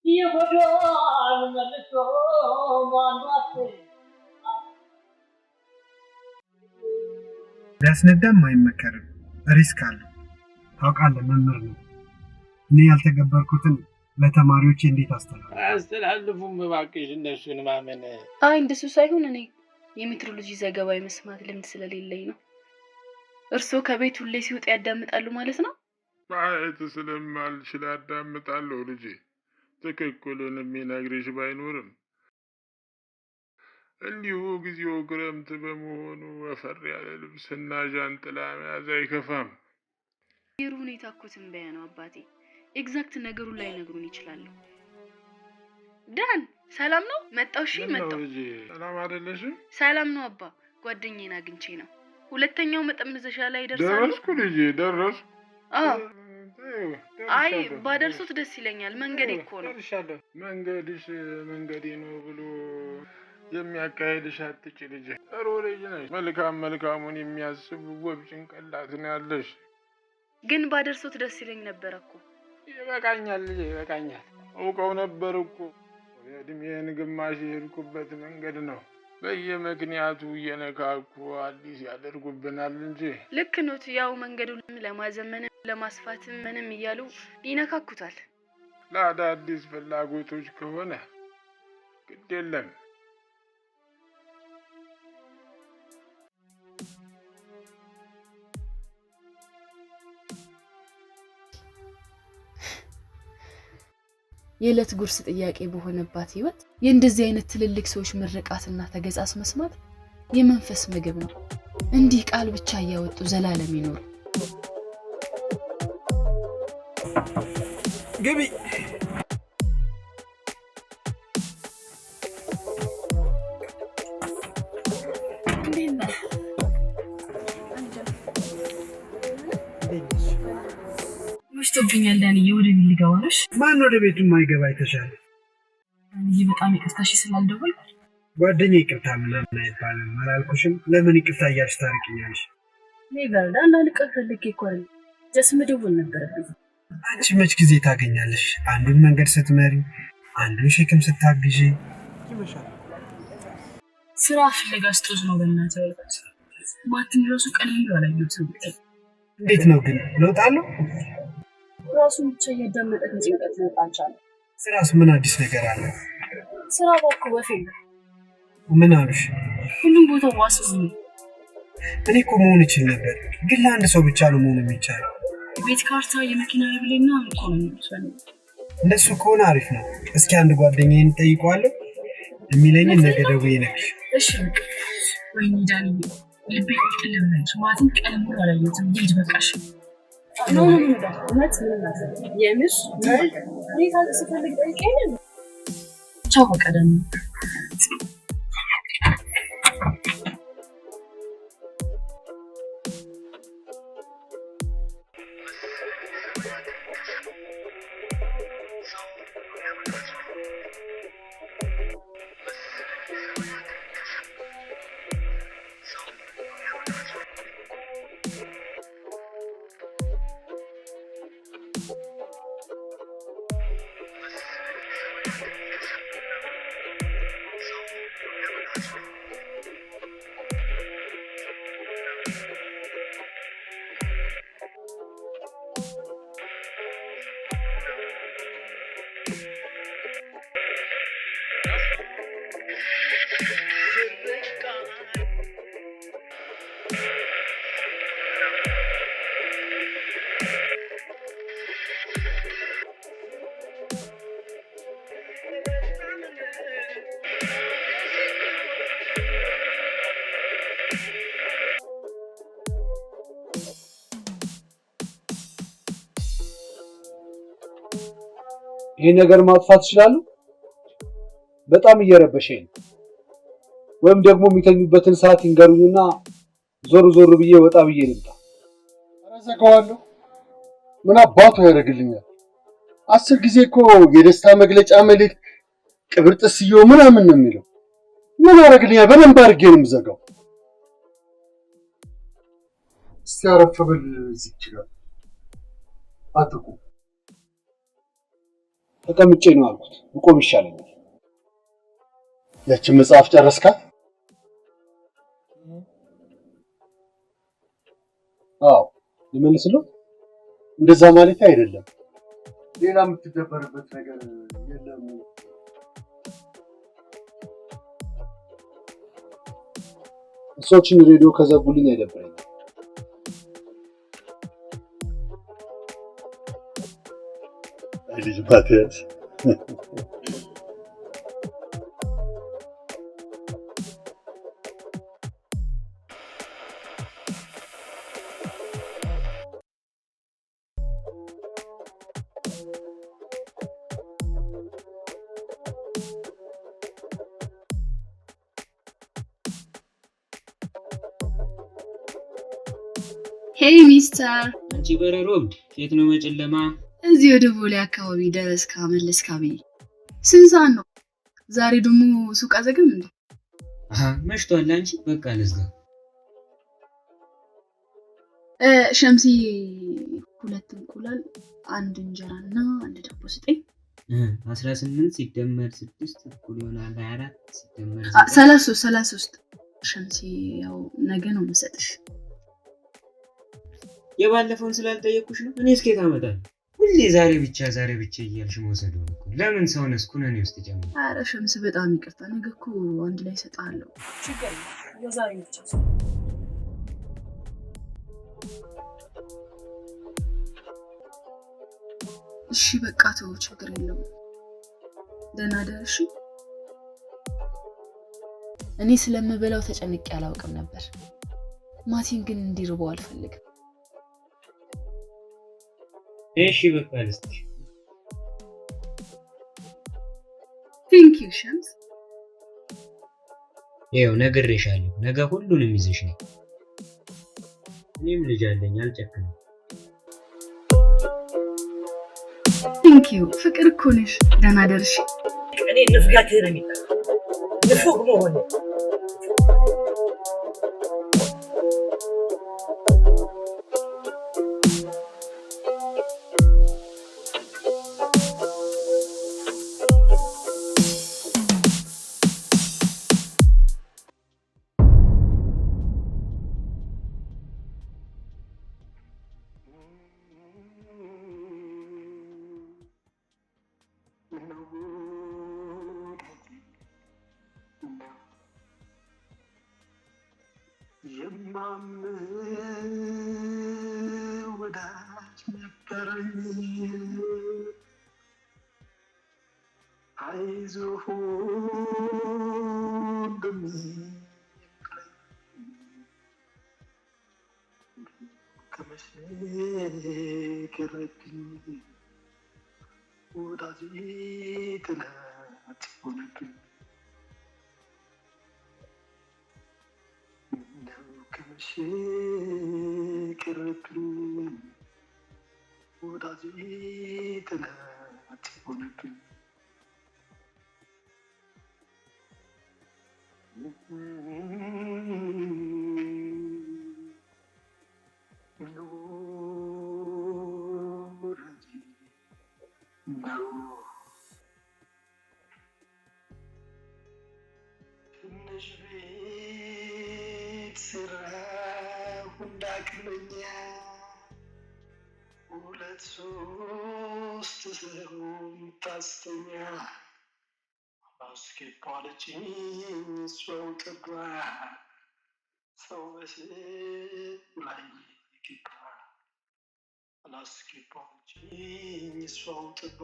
S12: የጎዳን መልሶ ማንዋስ
S6: ቢያስነዳም አይመከርም፣ ሪስክ አለው። ታውቃለህ መምህር ነው። እኔ ያልተገበርኩትን ለተማሪዎቼ እንዴት
S13: አስተላልፉም እባክሽ እነሱን ማመን።
S3: አይ እንደሱ ሳይሆን እኔ የሜትሮሎጂ ዘገባ የመስማት ልምድ ስለሌለኝ ነው። እርስዎ ከቤት ሁሌ ሲወጡ ያዳምጣሉ ማለት ነው?
S13: ማየት ስለማልችል አዳምጣለሁ ልጄ። ትክክሉን የሚነግርሽ ባይኖርም እንዲሁ ጊዜው ክረምት በመሆኑ ወፈር ያለ ልብስና ዣንጥላ መያዝ አይከፋም።
S3: የሩ ሁኔታ እኮ ትንበያ ነው አባቴ። ኤግዛክት ነገሩን ላይ ነግሩን ይችላሉ። ዳን ሰላም ነው? መጣው? እሺ መጣው።
S13: ሰላም አይደለሽም?
S3: ሰላም ነው አባ። ጓደኛዬን አግኝቼ ነው። ሁለተኛው መጠምዘሻ ላይ ደርሳለሁ።
S13: ደረስኩ ልጄ ደረስኩ።
S3: አይ ባደርሱት ደስ ይለኛል። መንገዴ እኮ ነው።
S13: ደርሻለሁ። መንገድሽ መንገዴ ነው ብሎ የሚያካሄድሽ አትጭ ልጄ። ጥሩ ልጅ ነሽ። መልካሙን የሚያስብ ውብ ጭንቅላት ነው ያለሽ።
S3: ግን ባደርሱት ደስ ይለኝ ነበር እኮ።
S13: ይበቃኛል ልጄ ይበቃኛል። አውቀው ነበር እኮ የእድሜን ግማሽ የሄድኩበት መንገድ ነው። በየምክንያቱ እየነካኩ አዲስ ያደርጉብናል እንጂ።
S3: ልክ ኖት። ያው መንገዱን ለማዘመን ለማስፋት ምንም እያሉ ይነካኩታል።
S13: ለአዳዲስ ፍላጎቶች ከሆነ ግድ የለም።
S3: የዕለት ጉርስ ጥያቄ በሆነባት ህይወት የእንደዚህ አይነት ትልልቅ ሰዎች ምርቃትና ተገጻስ መስማት የመንፈስ ምግብ ነው። እንዲህ ቃል ብቻ እያወጡ ዘላለም ይኖሩ።
S6: ግቢ።
S10: መሽቶብኛል ዳንዬ፣ ወደ ቤት ልገባ ነው።
S6: ማን ወደ ቤቱ የማይገባ አይተሻል?
S10: ዳንዬ በጣም ይቅርታሽ ስላልደወልኩ።
S6: ጓደኛዬ ይቅርታ ምናምን አይባልም አላልኩሽም? ለምን ይቅርታ እያልሽ ታርቂኛለሽ?
S10: ኔቨር አንዳንድ ቀን ፈልጌ እኮ አይደል ጀስት መደወል ነበረብኝ።
S6: አንቺ መች ጊዜ ታገኛለሽ? አንዱን መንገድ ስትመሪ፣ አንዱን ሸክም ስታግዢ ይመሻል።
S10: ስራ ፍለጋ ስጦዝ ነው በእናትህ ያልኩት። ማትን ራሱ ቀን ሙሉ አላየሁትም።
S6: እንዴት ነው ግን ለውጥ አለው?
S10: ራሱን ብቻ እያዳመጠ ከጭንቀት መውጣት አልቻለም።
S6: ስራስ ምን አዲስ ነገር አለ?
S10: ስራ እባክህ ወፍ የለም።
S6: ምን አሉሽ?
S10: ሁሉም ቦታ ዋስ ነው።
S6: እኔ እኮ መሆን ይችል ነበር፣ ግን ለአንድ ሰው ብቻ ነው መሆን የሚቻለው።
S10: ቤት ካርታ፣ የመኪና ብሌና ኢኮኖሚ ነው።
S6: እንደሱ ከሆነ አሪፍ ነው። እስኪ አንድ ጓደኛዬን ጠይቀዋለሁ፣ የሚለኝን ነገ ደውዬ እነግርሽ።
S10: እሺ በቃ። ወይኔ ዳንዬ ልቤ ቁጥል ብላለች። ማትን ቀን ሙሉ አላየሁትም። ልጅ በቃሽ። ነው እውነት ምን ማለት የምሽ እኔ ካልተስፈልግ ጠይቀኝ። ቻው በቃ ዳንዬ።
S1: ይሄን ነገር ማጥፋት ይችላል? በጣም እየረበሸኝ ነው። ወይም ደግሞ የሚተኙበትን ሰዓት ይንገሩኝና ዞር ዞር ብዬ ወጣ ብዬ ልምጣ።
S5: አረዘጋዋለሁ። ምን አባቱ ያደርግልኛል? 10 ጊዜ እኮ የደስታ መግለጫ መልእክት ቅብርጥስዮ ምናምን ነው የሚለው። ምን ያደርግልኛል? በደንብ አድርጌ ነው የምዘጋው። እስቲ አረፍ ብል እዚህ ይችላል። አትቁ
S6: ተቀምጬ ነው አልኩት። ብቆም ይሻለኛል።
S5: ያችን መጽሐፍ ጨረስካት?
S6: አዎ ልመልስልህ?
S5: እንደዛ ማለት አይደለም። ሌላ የምትደበርበት ነገር የለም?
S6: እሶችን ሬዲዮ ከዘጉልኝ አይደብረኝም።
S5: አይ ልጅ ማቲያስ
S3: ሄይ ሚስተር፣
S11: አንቺ በረሮብ የት ነው መጨለማ?
S3: እዚህ ወደ ቦሌ አካባቢ ደረስካ መለስካ ብዬ። ስንት ሰዓት ነው? ዛሬ ደግሞ ሱቅ አዘጋም እንዴ?
S11: መሽቷል። አንቺ በቃ ልዝጋ።
S3: ሸምሲ 2 እንቁላል፣ 1 እንጀራና 1 ዳቦ ስጠኝ።
S11: 18 ሲደመር 6 እኩል ይሆናል 24 ሲደመር
S3: 33 ሸምሲ፣ ያው ነገ ነው የምሰጥሽ።
S11: የባለፈውን ስላልጠየቅኩሽ ነው። እኔ እስከ ታመጣለህ ሁሌ ዛሬ ብቻ እያልሽ መውሰድ ነው እኮ። ለምን ሰው ነስኩ ነው እኔ ውስጥ ጀምር።
S3: ኧረ ሸምስ በጣም ይቅርታ፣ ነገ እኮ አንድ ላይ እሰጥሃለሁ።
S10: ችግር የለም የዛሬ ብቻ።
S3: እሺ በቃ ተው፣ ችግር የለም። ደህና ደርሽ። እኔ ስለምበላው ተጨንቄ አላውቅም ነበር። ማቲን ግን እንዲርበው አልፈልግም።
S11: እሺ በቃ ልስጥሽ።
S3: ቴንክ ዩ ሸምስ።
S11: ይኸው ነግሬሻለሁ፣ ነገ ሁሉንም ይዘሽ ነይ። እኔም ልጅ አለኝ አልጨክንም።
S3: ቴንክ ዩ ፍቅር እኮ ነሽ። ደህና ደርሽ።
S12: እኔ ንፍጋትህ ነው የሚባለው ንፉግ መሆን
S5: ወዳጅ ነበረኝ አይዞህ ወንድሜ ከመቼ ቀረብኝ ወዳጅ ጥላት ሆነብኝ ከመቼ ቀረብኝ ወዳጅ ጥላት ሆነብኝ ትንሽ ቤት ስራሁ እንዳቅለኛ 2-3 ሰው ታስተኛ አስገባለችኝ እሷው ጥጓ ሰው በስብ ላይ ገባ አላስገባለችኝ እሷው ጥጓ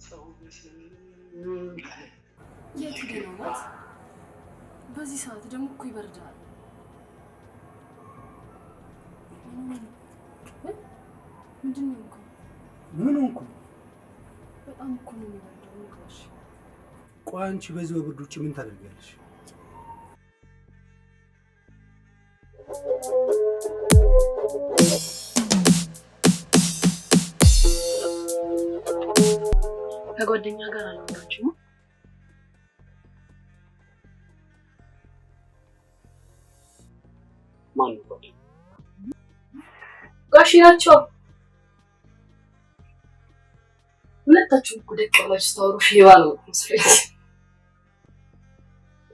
S5: ሰው በስብ ላይ
S10: የት ሄደህ ነው? በዚህ ሰዓት ደግሞ እኮ ይበርዳል። ምንድን ነው እኮ
S6: ምን ሆንኩ?
S10: በጣም እኮ ነው የሚበርደው። ንገርሽ።
S6: ቆይ አንቺ በዚህ በብርድ ውጭ ምን ታደርጊያለሽ?
S10: ከጓደኛ ጋር አልወጣችም?
S6: ማን ነው?
S10: ጋሽ ናቸው። ሁለታችሁም እኮ ደቅ ብላችሁ ስታወሩ ሼባ ነው መስሎኝ።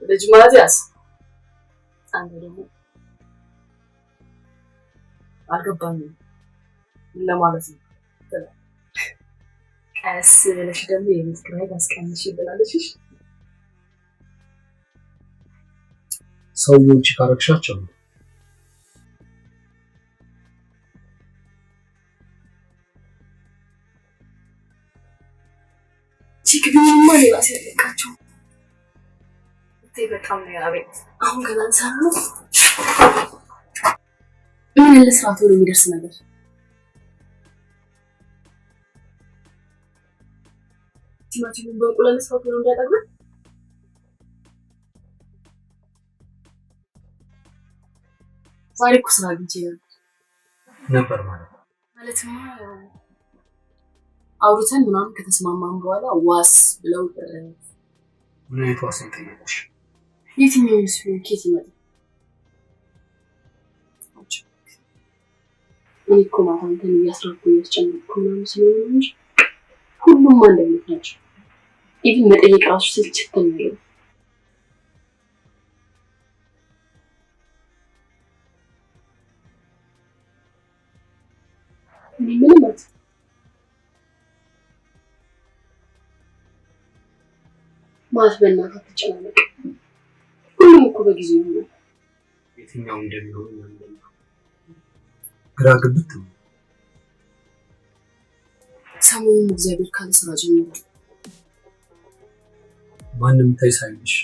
S10: ልጅ ማቲያስ አንተ ደግሞ አልገባኝም ምን ለማለት ነው? ቀስ ብለሽ ደግሞ የምስክራይ አስቀምሽ ይብላለሽ።
S1: ሰውዬዎች ካረክሻቸው
S10: ችግሩማ ሌላስ ያለቃቸው በጣም ነው ያቤት። አሁን ገና ሰራ ነው ምን ለስራቱ ነው የሚደርስ ነገር ቲማቲሙን በእንቁላል ለስራቱ ነው እንዳያጠግብ ዛሬ እኮ ስራ አግኝቼ
S1: ነበር
S10: ማለትማ አውርተን ምናምን ከተስማማን በኋላ ዋስ ብለው
S1: ምን አይነት ዋስ ጠየቁሽ?
S10: የትኛው ይስሉ ኬት ይመጣ እኔ እኮ ማለት አንተን እያስረኩ እያስጨነቅኩ ምናምን ስለሆነ እንጂ ሁሉም አንድ አይነት ናቸው። ኢቭን መጠየቅ ራሱ ስልችት ነው። ምንም ማለት በእናትህ አትጨናነቅ። ሁሉም እኮ በጊዜው ይሆናል።
S1: የትኛው እንደሚሆን ግራ ግብት ነው።
S10: ሰሞኑን እግዚአብሔር ካለ ስራ ጀምሮ
S1: ማንም ታይ ሳይልሽ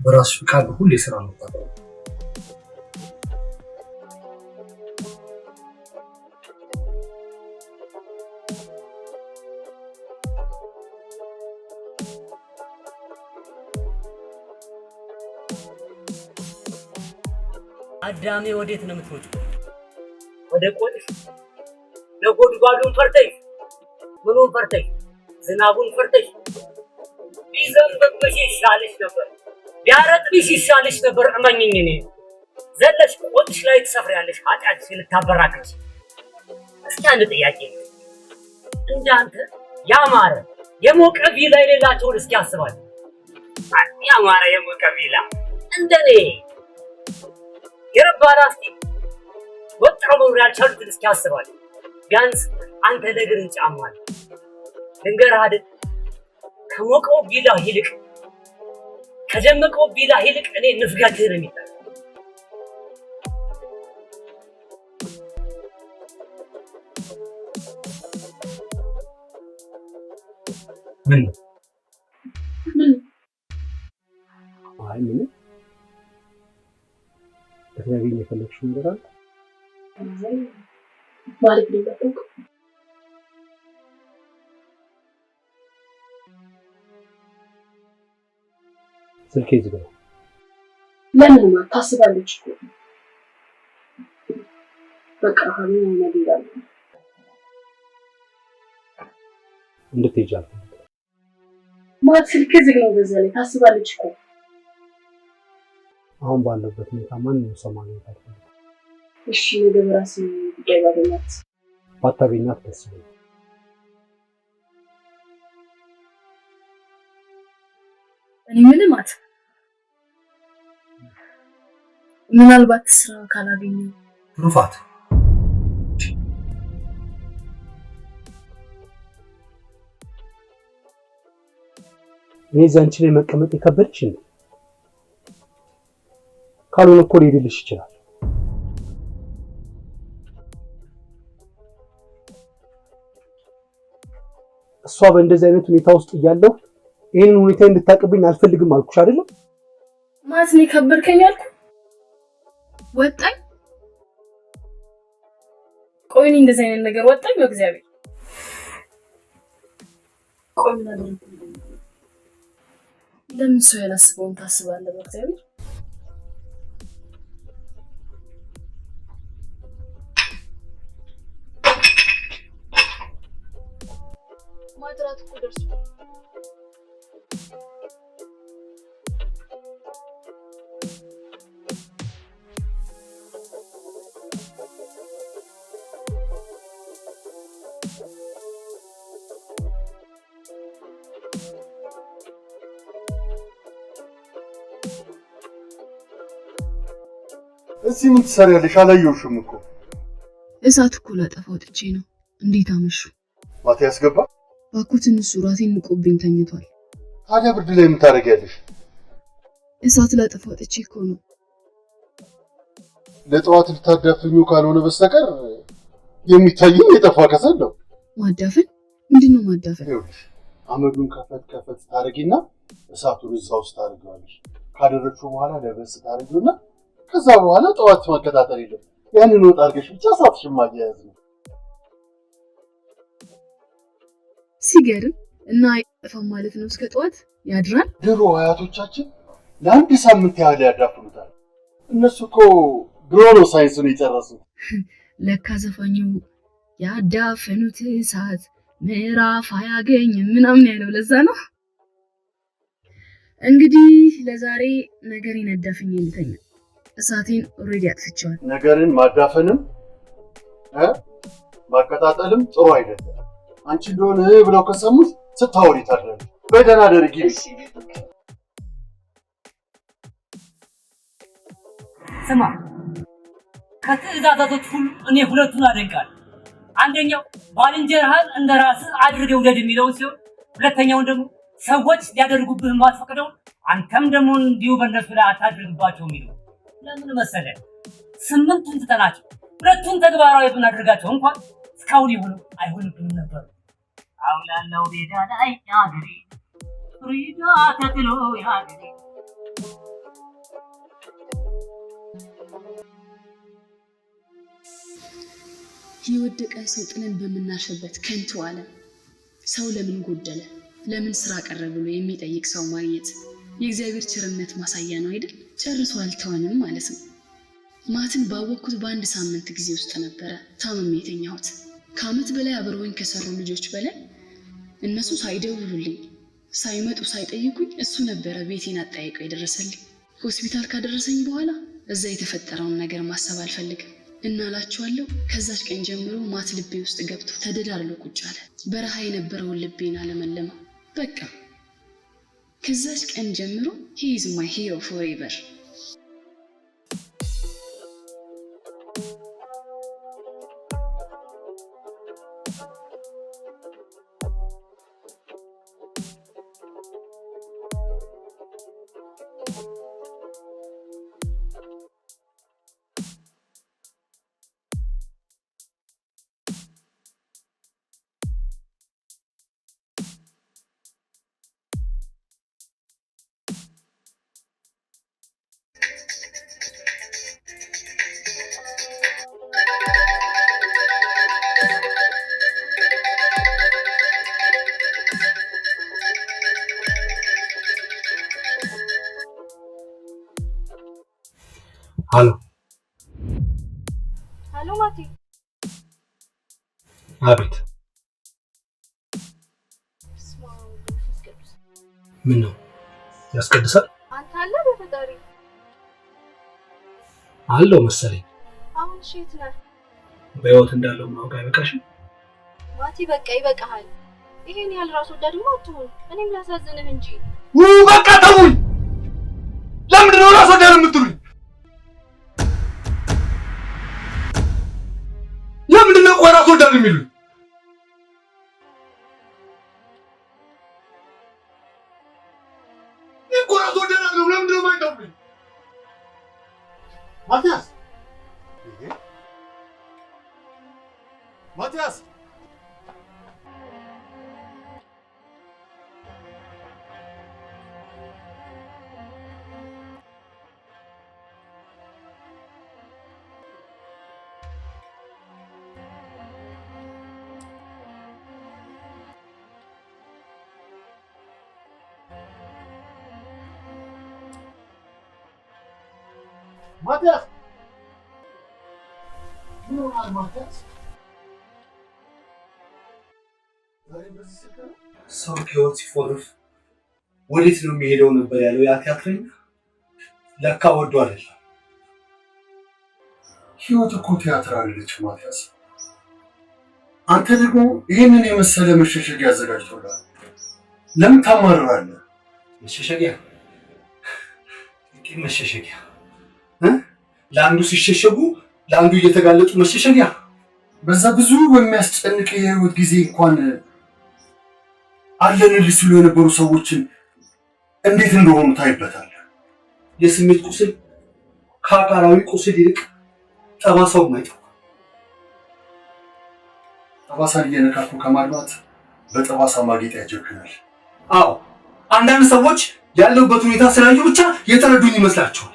S1: በራስሽ ፍቃድ ሁሌ ስራ ነው ታዲያ
S12: አዳሜ ወዴት ነው የምትወጪው? ወደ ቆጥሽ ለጎድጓዱን ፈርተሽ ምኑን ፈርተሽ ዝናቡን ፈርተሽ ቢዘንብብሽ ይሻልሽ ነበር፣ ቢያረጥብሽ ይሻልሽ ነበር። እመኝኝ እኔ ዘለሽ ቆጥሽ ላይ ትሰፍሪያለሽ ኃጢአትሽን ልታበራክች። እስኪ አንድ ጥያቄ እንዳንተ ያማረ የሞቀ ቪላ የሌላቸውን እስኪ አስባል። ያማረ የሞቀ ቪላ እንደኔ የረባራስቲ ወጥሮ መኖር ያልቻሉትን እስኪ አስባል። ቢያንስ አንተ ለእግር ጫማል ልንገርህ አይደል ከሞቀው ቪላ ይልቅ ከደመቀው ቪላ ይልቅ እኔ ንፍጋትህን የሚታይ
S1: ምን
S6: አይ ምን ተናገኝ የፈለግሽው ነገር አለ
S10: ማለት ነው።
S6: ስልኬ ዝጋ።
S10: ለምን ታስባለች እኮ በቃ ሀኒ ነገር
S6: እንድትሄጃል
S10: ማለት ስልኬ ዝግ ነው። በዛ ላይ ታስባለች እኮ
S6: አሁን ባለበት ሁኔታ ማንንም ሰው ማግኘት አልፈልግም።
S10: እሺ ነገ በራሴ ጉዳይ ባገኛት
S6: ባታገኛት ደስ ይለኛል።
S10: እኔ ምናልባት ስራ ካላገኘ
S1: ሩፋት
S6: እኔ ዛንቺ ላይ መቀመጥ የከበደሽ እንዴ? ካልሆነ እኮ ሊሄድልሽ ይችላል። እሷ በእንደዚህ አይነት ሁኔታ ውስጥ እያለሁ ይሄንን ሁኔታ እንድታቀብኝ አልፈልግም አልኩሽ አይደለም?
S10: ማለት ነው ከበርከኝ አልኩ ወጣኝ። ቆይ እንደዚህ አይነት ነገር ወጣኝ በእግዚአብሔር። ቆይ ለምን ሰው ያላስበውን ታስባለህ በእግዚአብሔር? ማድራት እኮ ደርሶ
S5: እዚህ ምን ትሰሪያለሽ? አላየሁሽም እኮ።
S3: እሳት እኮ ላጠፋ ወጥቼ ነው። እንዴት አመሹ?
S5: ማቲያስ ገባ?
S3: እባክዎ ትንሽ ራሴን ንቆብኝ ተኝቷል።
S5: ታዲያ ብርድ ላይ ምን ታደርጊያለሽ?
S3: እሳት ላጠፋ ወጥቼ እኮ ነው።
S5: ለጠዋት ልታዳፍኙ ካልሆነ በስተቀር የሚታየኝ የጠፋ ከሰል ነው።
S3: ማዳፈን? ምንድነው ማዳፈን?
S5: ይኸውልሽ አመዱን ከፈት ታደርጊና እሳቱን እዛ ውስጥ ታደርጊዋለሽ። ካደረግሽው በኋላ ለበስ ታደርጊውና ከዛ በኋላ ጠዋት መከታተል የለም። ያንን ወጥ አድርገሽ ብቻ እሳትሽን ማያያዝ ነው።
S3: ሲገርም እና አይጠፋም ማለት ነው። እስከ ጠዋት ያድራል።
S5: ድሮ አያቶቻችን ለአንድ ሳምንት ያህል ያዳፍኑታል። እነሱ እኮ ድሮ ነው ሳይንሱን የጨረሱት።
S3: ለካ ዘፋኙ ያዳፈኑት እሳት ምዕራፍ አያገኝም ምናምን ያለው ለዛ ነው። እንግዲህ ለዛሬ ነገሬን አዳፍኜ ልተኛ። እሳቴን ኦልሬዲ አጥፍቼዋለሁ።
S5: ነገርን ማዳፈንም ማቀጣጠልም ጥሩ አይደለም። አንቺ እንደሆነ ብለው ከሰሙት ስታወሪ ታድራለሽ። በደህና አደርጊ።
S12: ስማ፣ ከትዕዛዛቶች ሁሉ እኔ ሁለቱን አደንቃለሁ። አንደኛው ባልንጀራህን እንደ ራስህ አድርገህ ውደድ የሚለውን ሲሆን፣ ሁለተኛውን ደግሞ ሰዎች ሊያደርጉብህ የማትፈቅደውን አንተም ደግሞ እንዲሁ በእነሱ ላይ አታድርግባቸው የሚለው። ለምን መሰለህ? 8ቱን ትተናቸው ሁለቱን ተግባራዊ ብናደርጋቸው እንኳን እስካሁን አይሆንብንም ነበር። አውላለው ሜዳ ላይ ያገሬ ፍሪዳ ተጥሎ ያገሬ
S3: የወደቀ ሰው ጥለን በምናሸበት ከንቱ ዓለም ሰው ለምን ጎደለ፣ ለምን ስራ ቀረ ብሎ የሚጠይቅ ሰው ማግኘት የእግዚአብሔር ቸርነት ማሳያ ነው አይደል? ጨርሶ አልተወንም ማለት ነው። ማትን ባወቅኩት በአንድ ሳምንት ጊዜ ውስጥ ነበረ ታምሜ የተኛሁት። ከዓመት በላይ አብረውኝ ከሰሩ ልጆች በላይ እነሱ ሳይደውሉልኝ ሳይመጡ ሳይጠይቁኝ እሱ ነበረ ቤቴን አጠያይቀው የደረሰልኝ። ሆስፒታል ካደረሰኝ በኋላ እዛ የተፈጠረውን ነገር ማሰብ አልፈልግም እና እላችኋለሁ ከዛች ቀን ጀምሮ ማት ልቤ ውስጥ ገብቶ ተደዳርሎ ቁጭ አለ። በረሃ የነበረውን ልቤን አለመለማ። በቃ ከዛች ቀን ጀምሮ he is my hero forever።
S1: ሄሎ
S2: ሄሎ፣ ማቲ።
S1: አቤት። ምን ነው ያስቀድሳል?
S2: አንተ አለ በፈጣሪ
S1: አለው መሰለኝ።
S2: አሁን እሺ፣ የት ነህ?
S1: በህይወት እንዳለው ማወቅ አይበቃሽም?
S2: ማቲ በቃ ይበቃሃል። ይሄን ያህል ራስ ወዳድማ አትሁን። እኔም ላሳዝንህ እንጂ።
S5: በቃ ተውኝ። ለምንድን ነው ራስ ወዳድ የምትሉኝ? ለምንድን ነው ራስ ወዳድ የሚሉኝ? ራስ ወዳድ ነው። ለምንድን ነው የማይጠፉኝ? ማቲያስ ማቲያስ ማቲያስ ምን ሆነሃል? ማቲያስ
S1: ሰው ከህይወት ሲፎርፍ ወዴት ነው የሚሄደው ነበር ያለው ያ ቲያትረኛ። ለካ ወዶ አይደለም።
S5: ህይወት እኮ ቲያትር አይደለች ማቲያስ። አንተ ደግሞ ይህንን የመሰለ መሸሸጊያ አዘጋጅቶልሃል። ለምን ታማርራለህ?
S1: መሸሸጊያ? መሸሸጊያ
S5: ለአንዱ ሲሸሸጉ ለአንዱ እየተጋለጡ መሸሸጊያ። በዛ ብዙ በሚያስጨንቅ የህይወት ጊዜ እንኳን አለንልህ ሲሉ የነበሩ ሰዎችን እንዴት እንደሆኑ ታይበታል። የስሜት ቁስል ከአካላዊ ቁስል ይልቅ ጠባሳው ማይጠፋ። ጠባሳን እየነካኩ ከማልማት በጠባሳ ማጌጥ ያጀግናል። አዎ አንዳንድ ሰዎች ያለውበት ሁኔታ ስላዩ ብቻ የተረዱኝ ይመስላቸዋል።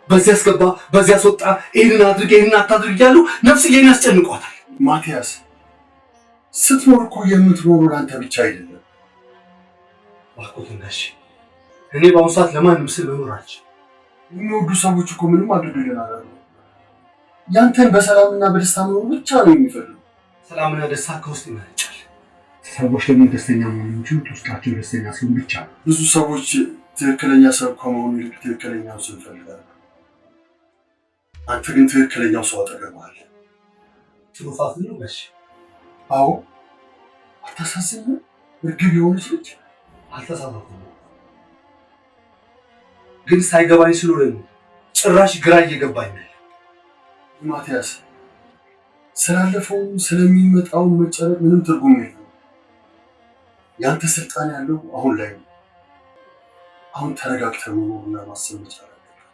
S5: በዚያ አስገባ፣ በዚያ አስወጣ፣ ይህንን አድርግ፣ ይህንን አታድርግ እያሉ ነፍስዬን ያስጨንቋታል። ማቲያስ ስትኖር እኮ የምትኖሩ ለአንተ ብቻ አይደለም። እባክዎት ጋሼ እኔ በአሁኑ ሰዓት ለማንም ስል መኖራችን የሚወዱ ሰዎች እኮ ምንም አድርገናል አሉ። ያንተን በሰላምና በደስታ መኖር ብቻ ነው የሚፈልጉ። ሰላምና ደስታ ከውስጥ ይመነጫል። ሰዎች ደግሞ ደስተኛ መሆን የሚችሉት ውስጣቸው ደስተኛ ሲሆን ብቻ ነው። ብዙ ሰዎች ትክክለኛ ሰው ከመሆኑ ይልቅ ትክክለኛው ሰው ይፈልጋሉ። አንተ ግን ትክክለኛው ሰው አጠገብህ አለ። ትሩፋት ነው ጋሼ። አዎ አታሳዝንም? እርግብ የሆነች ልጅ አልተሳሳትኩም፣ ግን ሳይገባኝ ስለሆነ ነው። ጭራሽ ግራ እየገባኝ ነው። ማቲያስ ስላለፈው ስለሚመጣው መጨረቅ ምንም ትርጉም የለውም። ያንተ ስልጣን ያለው አሁን ላይ ነው። አሁን ተረጋግተህ መኖርና ማሰብ መቻል አለብህ።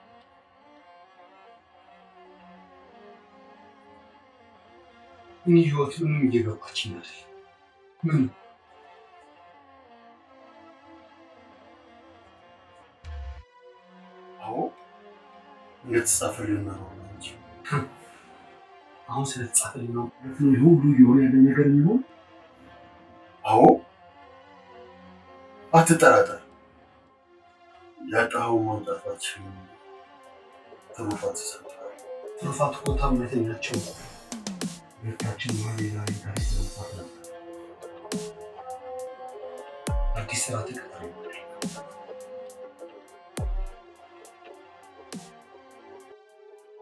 S5: እኔ ህይወት ምንም እየገባችኝ አይደል? ምን አዎ እንደተጻፈልን ነው እንጂ አሁን ስለተጻፈልን ነው ሁሉ የሆነ ያለ ነገር ነው። አዎ አትጠራጠር። ያጣኸው ማውጣታችን ትሩፋት ይሰጣል። ትሩፋት እኮ ታምነተኛቸው ቤታችን ሌላ ታሪክ ለመጻፍ ነበር። አዲስ ስራ ተቀጠረ።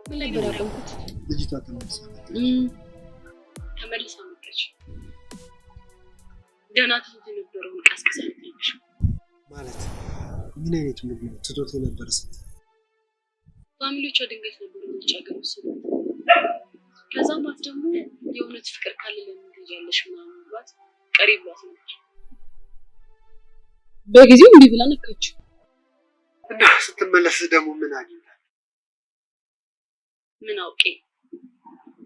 S3: ምን ነበር ያቆምኩት?
S5: ልጅቷ ተመልሳ
S3: መጣች። ደህና ትቶት የነበረውን ቀስቅሳ ልትነግርሽ
S6: ማለት ምን አይነት ምግብ ነው ትቶት የነበረ?
S3: ፋሚሊዎቿ ድንገት ነበር ውጭ ሀገር ወሰዱት። ከዛም ማለት ደግሞ የእውነት ፍቅር ካለ ለምን ትሄጃለሽ ምናምን ብሏት ቀሪ ብሏት ነበር። በጊዜው እንዲህ ብላ ነካችው።
S6: እና ስትመለስ ደግሞ ምን አግኝታ?
S3: ምን አውቄ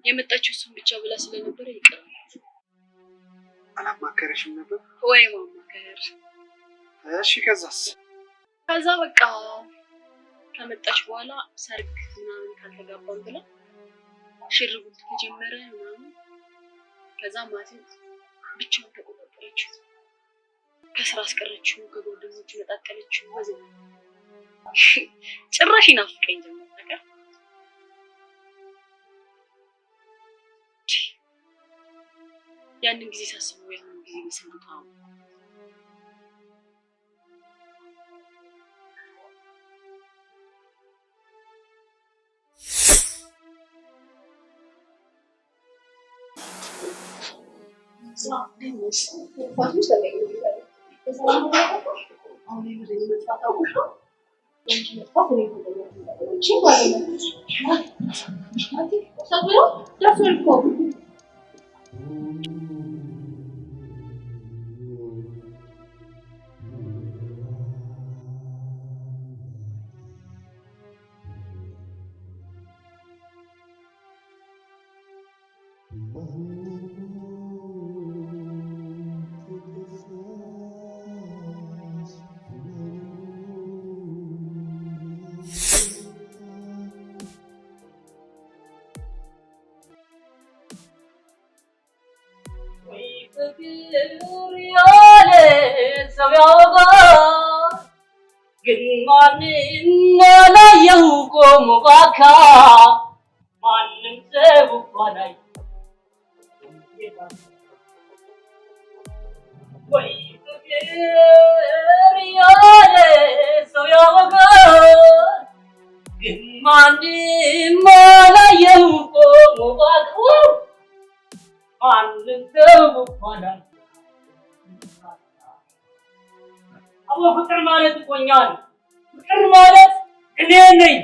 S3: የመጣችው እሱን ብቻ ብላ ስለነበረ ይቀራል።
S6: አላማከረሽም ነበር
S3: ወይ? ማማከር።
S6: እሺ ከዛስ?
S3: ከዛ በቃ ከመጣች በኋላ ሰርግ ምናምን ካልተጋባን ብላ ሽርጉድ ተጀመረ ምናምን። ከዛ ማቲን ብቻውን ተቆጣጠረችው፣ ከስራ አስቀረችው፣ ከጓደኞቹ ነጣጠለችው። ወዘተ ጭራሽ ይናፍቀኝ ጀመረ። ነገር ያንን ጊዜ ሳስበው ያንን ጊዜ በሰንታው
S12: ፍቅር ማለት ቆኛል። ፍቅር ማለት እኔ ነኝ።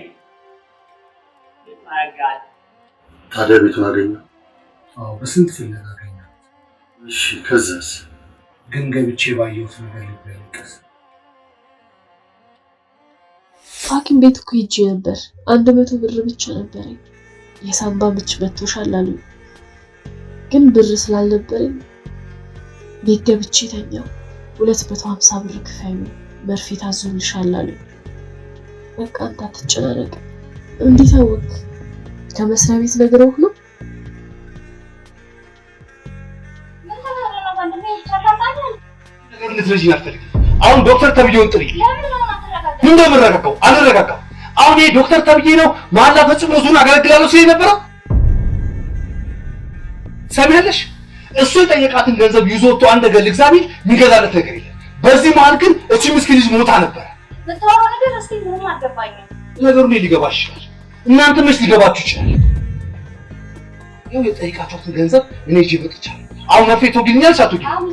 S12: አጋል
S5: ታዲያ ቤቱን አገኘው?
S1: አዎ በስንት ፍለጋ አገኘው።
S5: እሺ ከዛስ?
S1: ግን ገብቼ ባየሁት ነገር ልብ ያለቀሰ።
S4: ሐኪም ቤት እኮ ሄጄ ነበር። 100 ብር ብቻ ነበረኝ። የሳምባ ምች መቶሻል አሉ። ግን ብር ስላልነበረኝ ቤት ገብቼ ተኛው። 250 ብር ክፈዩ መርፌ ታዞልሻል አሉ። በቃ አንተ አትጨናነቅ። እንዴት አወቅ? ከመስሪያ ቤት ነግረውህ ነው?
S1: ነገር ልትረጂኝ አልፈልግም። አሁን ዶክተር ተብዬውን ጥሪ። ምን እንደምረጋጋው አልረጋጋም። አሁን ይሄ ዶክተር ተብዬ ነው መሀላ ፈጽሞ ዙን አገለግላለሁ ሲል ነበረ። ሰሚያለሽ? እሱ የጠየቃትን ገንዘብ ይዞ ወጥቶ አንድ ነገር ልግዛ ቢል የሚገዛለት ነገር የለም። በዚህ መሀል ግን እቺ ምስኪን ልጅ ሞታ ነበረ።
S2: የምታወራው ነገር እስቲ ምንም አልገባኝም።
S1: ነገሩ እኔ ሊገባሽ ይችላል፣ እናንተ መች ሊገባችሁ ይችላል። ያው የጠየቃችሁትን ገንዘብ እኔ ይዤ መጥቻለሁ። አሁን መርፌ ትወጊልኛለሽ አትወጊልኝም?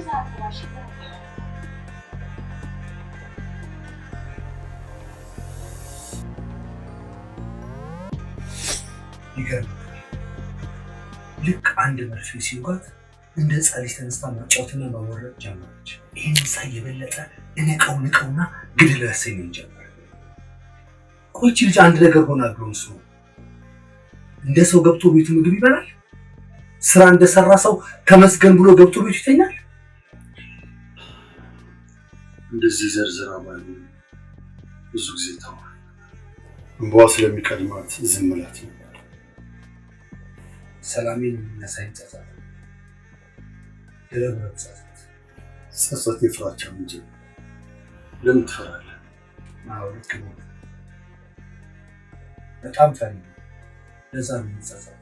S1: ይገርማል። ልክ አንድ መርፌ ሲወጋት እንደ ሕፃን ልጅ ተነስታ መጫወትና ማወረድ ጀመረች። ይህን ሳይ የበለጠ ንቀውና ግድል ያሰኘኝ ጀመረ። ቆይቺ ልጅ አንድ ነገር ሆና ቢሆን ሰው እንደ ሰው ገብቶ ቤቱ ምግብ ይበላል? ስራ እንደሰራ ሰው ተመስገን ብሎ ገብቶ ቤቱ ይተኛል?
S5: እንደዚህ ዘርዝራ ባሉ ብዙ ጊዜ ተዋል። እንቧ ስለሚቀድማት ዝም ብላት ነበር።
S1: ሰላሜን የሚያሳይ ጸጸት፣ ደረብ ጸጸት።
S5: ጸጸት የፍራቻ እንጂ ለምን ትፈራለህ?
S1: አዎ ልክ ነው። በጣም ፈሪ ነው። ለዛ ነው የምጸጸት።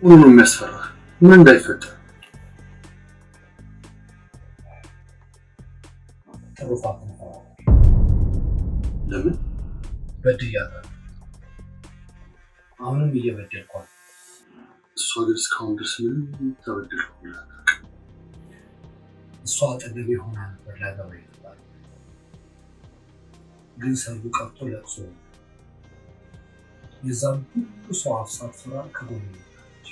S5: ምኑ ነው የሚያስፈራ? ምን እንዳይፈጠር?
S1: ትሩፋት ነው።
S5: ለምን?
S1: በድያታለሁ። አሁንም እየበደልኳት።
S5: እሷ ግን እስካሁን ድረስ ምንም ተበደልኩ ብላ አታውቅም።
S1: እሷ አጠገቤ ሆና ነበር ላገባ የተባለው። ግን ሰርጉ ቀርቶ ለቅሶ ነው። የዛም ሁሉ ሰው ሀሳብ ስራ ከጎኔ ነች።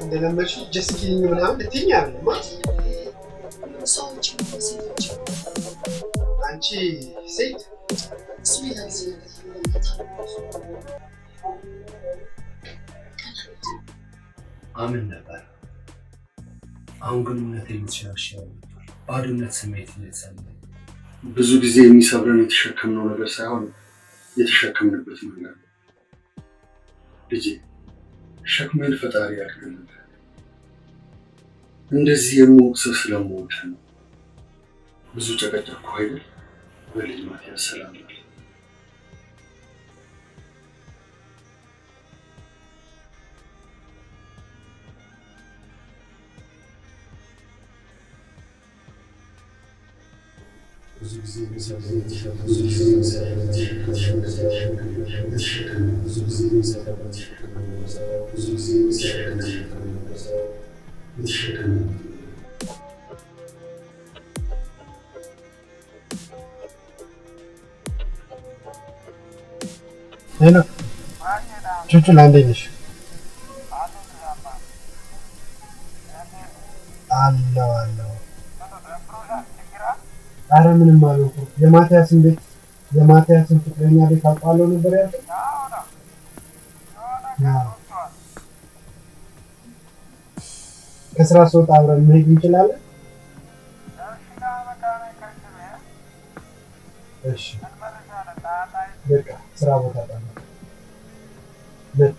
S6: እንደለመድሽ ጀስኪኝ ምናምን ልትይኝ አይደለም ማለት
S4: ሰዎች ሴቶች
S6: አንቺ ሴት
S4: ስሜታዚ
S1: አምን ነበር። አሁን ግን እውነት የምትሸራሸረው ነበር። ባዶነት ስሜት እየተሰማኝ
S5: ብዙ ጊዜ የሚሰብረን የተሸከምነው ነገር ሳይሆን የተሸከምንበት መንገድ ነው። ልጄ ሸክሜን ፈጣሪ ያድርግልህ። እንደዚህ የምወቅሰው ስለምወድ ነው። ብዙ ጨቀጨቅኩ አይደል? በልጅ ማቲያስ ሰላም ነው። ብዙ ጊዜ
S6: ሄሎ ቹቹ ለአንዴ ነሽ? አለው አረ ምንም አልሆንኩም። የማቲያስን ፍቅረኛ ቤት አውቃለሁ ነበር ያልኩት። ከስራ ስወጣ አብረን መሄድ እንችላለን? እሺ በቃ ስራ ቦታ ጣለ በቃ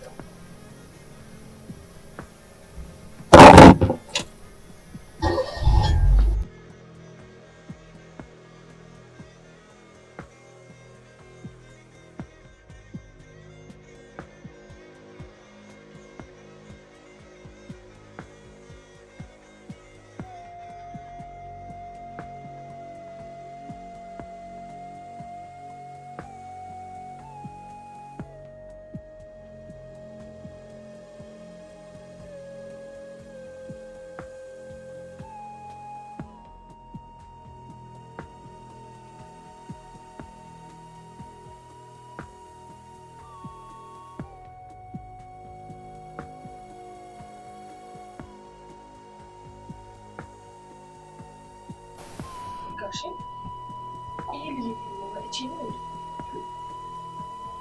S10: ነው?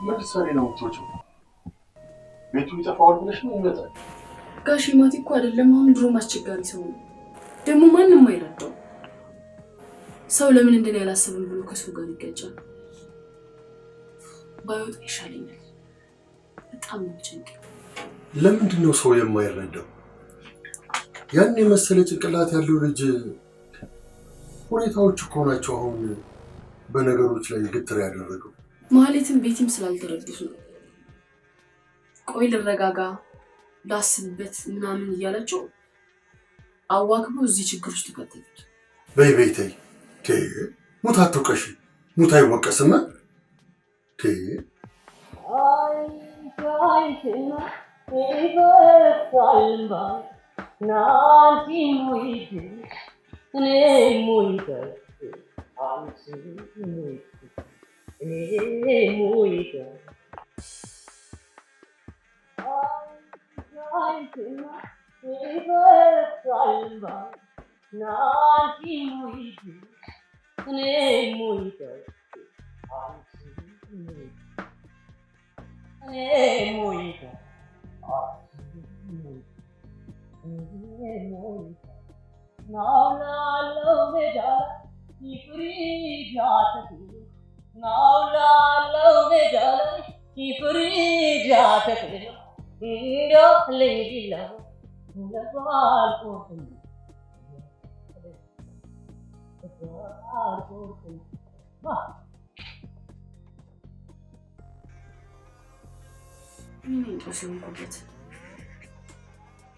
S5: መልሰኔ ነው የምትወጪው? ቤቱ ይጠፋዋል ብለሽ ነው ይመጣል?
S10: ጋሽ ማቲ እኮ አይደለም አሁን ድሮም አስቸጋሪ ሰው ነው። ደግሞ ማንም አይረዳው። ሰው ለምን እንደኔ ያላሰብም ብሎ ከሰው ጋር ይጋጫል። ባይወጣ ይሻለኛል። በጣም ነው ጭንቅ።
S5: ለምንድን ነው ሰው የማይረዳው? ያን የመሰለ ጭንቅላት ያለው ልጅ ሁኔታዎች እኮ ናቸው አሁን በነገሮች ላይ ግትር ያደረገው።
S10: ማለትም ቤትም ስላልተረዱት ነው። ቆይ ልረጋጋ ላስብበት ምናምን እያላቸው አዋክበው እዚህ ችግር ውስጥ ከተቱት።
S5: በይ በይ ተይ ሙት አትውቀሽ። ሙት አይወቀስም።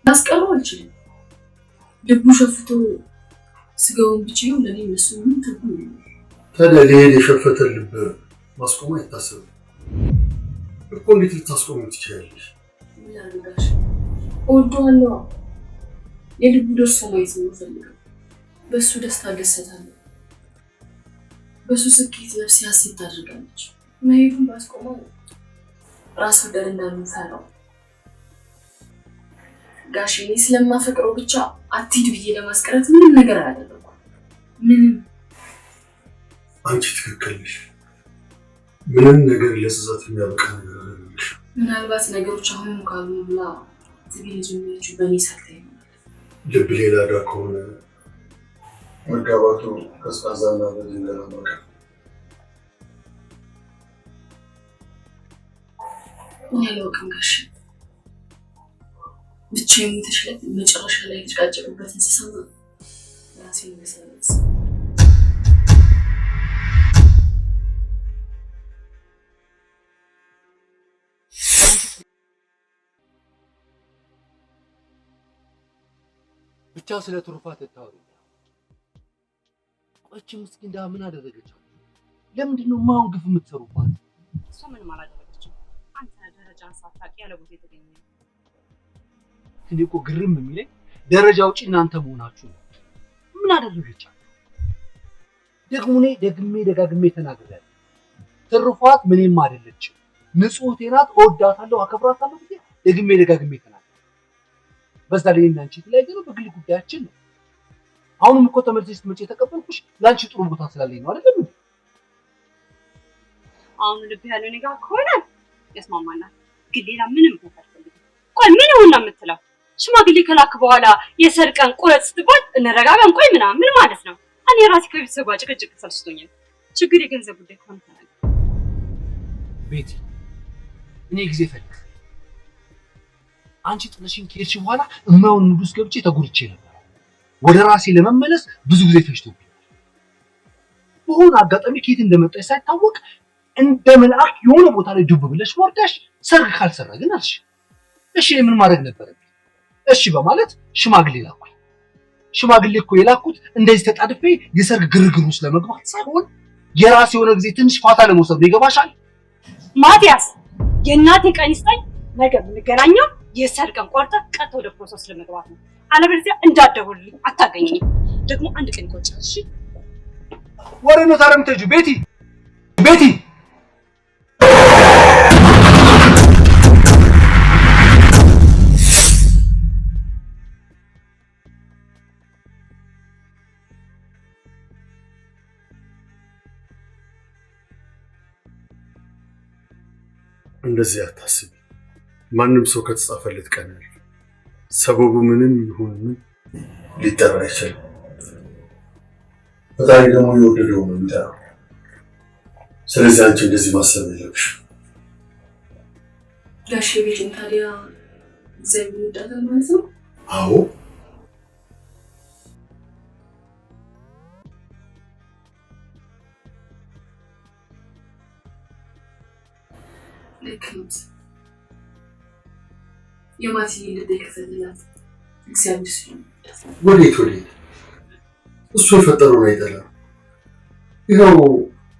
S10: ማስቀሩ አልችልም። ልቡ ሸፍቶ ስጋውን ብቻው ለኔ መስሎ ምን ተብሎ
S5: ታዲያ ሊሄድ የሸፈተ ልብ ማስቆም አይታሰብም እኮ። እንዴት ልታስቆም ትችላለሽ?
S10: ላልጋሽ ወዶአለው የልቡ ደርሶ ማየት ነው ፈልገው። በሱ ደስታ ደሰታለሁ። በሱ ስኬት ነፍስ ያስብ ታደርጋለች። መሄዱን ባስቆመው ራስ ወዳድ እንዳልፈራው ጋሽ እኔ ስለማፈቅረው ብቻ አትሂድ ብዬ ለማስቀረት ምንም ነገር አላደረኩም። ምንም።
S5: አንቺ ትክክል ነሽ። ምንም ነገር ለስዛት የሚያበቃ ነገር አለሽ።
S10: ምናልባት ነገሮች አሁንም ካልሆኑ ብላ ዝግጅቶቹ በእኔ ሰርታ ይሆናል።
S5: ልብ ሌላ ዳ ከሆነ መጋባቱ ቀዝቃዛና በድንገት ነው።
S10: እኔ አላውቅም ጋሽ ብቻ የምትሽለት መጨረሻ ላይ የተጫጨቁበትን ስሰማ ራሴን መሰረት
S1: ብቻ ስለ ትሩፋት ታወሪ። ቆይቼ ምስኪን እንዳ ምን አደረገቻችሁ? ለምንድን ነው ማውን ግፍ የምትሰሩባት?
S2: እሷ ምንም አላደረገችም። አንተ ደረጃን ሳታውቂ ያለ ቦታ የተገኘ ነው።
S1: እኔ እኮ ግርም የሚለኝ ደረጃ ውጪ እናንተ መሆናችሁ ነው። ምን አደረገቻችሁ? ደግሞ እኔ ደጋግሜ ተናግሬያለሁ። ትሩፋት ምንም አይደለችም። ንጹህ ናት። እወዳታለሁ፣ አከብራታለሁ ብዬ ደጋግሜ ተናግሬያለሁ። በዛ ላይ እና አንቺ ላይ ግን በግል ጉዳያችን ነው። አሁንም እኮ ተመልሰሽ ስትመጪ የተቀበልኩሽ ላንቺ ጥሩ ቦታ ስላለኝ ነው አይደለም እንዴ?
S2: አሁን ልብ ያለው እኔ ጋር ከሆነ ያስማማናል። ግን ሌላ ምንም አልፈልግም። ቆይ ምን ይሆን የምትለው? ሽማግሌ ከላክ በኋላ የሰርቀን ቁረጥ ስትባል እንረጋጋን ቆይ ምናምን ምን ማለት ነው? እኔ ራሴ ከቤተሰብ ጋር ጭቅጭቅ ሰልችቶኛል። ችግር የገንዘብ ጉዳይ ከሆነ ተናገር።
S1: ቤቲ እኔ ጊዜ ፈልግ። አንቺ ጥለሽኝ ከሄድሽ በኋላ እማውን ንጉስ ገብቼ ተጎድቼ ነበር። ወደ ራሴ ለመመለስ ብዙ ጊዜ ፈጅቶብኛል። በሆነ አጋጣሚ ከየት እንደመጣሽ ሳይታወቅ እንደ መልአክ የሆነ ቦታ ላይ ዱብ ብለሽ ወርደሽ ሰርግ ካልሰራ ግን አልሽ። እሺ ምን ማድረግ ነበረብኝ? እሺ በማለት ሽማግሌ ላኩኝ። ሽማግሌ እኮ የላኩት እንደዚህ ተጣድፌ የሰርግ ግርግር ውስጥ ለመግባት ሳይሆን የራሴ የሆነ ጊዜ ትንሽ ፋታ ለመውሰድ ነው። ይገባሻል?
S2: ማቲያስ የእናቴ ቀን ይስጠኝ። ነገ የምንገናኘው የሰርቀን ቆርጠ ቀጥታ ወደ ፕሮሰስ ለመግባት ነው። አለበለዚያ እንዳትደውልልኝ አታገኘኝም። ደግሞ አንድ ቀን ይቆጫል። እሺ
S1: ወሬ ነው ታረም ተጁ ቤቲ ቤቲ
S5: እንደዚህ አታስቢ። ማንም ሰው ከተጻፈለት ቀን ሰበቡ ምንም ይሁን ምን ሊጠራ አይችልም። ፈጣሪ ደግሞ የወደደው ነው የሚጠራው። ስለዚህ አንቺ እንደዚህ ማሰብ የለብሽ።
S10: ጋሼ ቤትን ታዲያ እግዚአብሔር ይወዳታል ማለት ነው?
S5: አዎ
S10: ልክ ነው። የማቲ ልብ የከፈተላት እግዚአብሔር ስለሚወዳት።
S5: ወዴት እሱ የፈጠረውን አይጠላም። ይኸው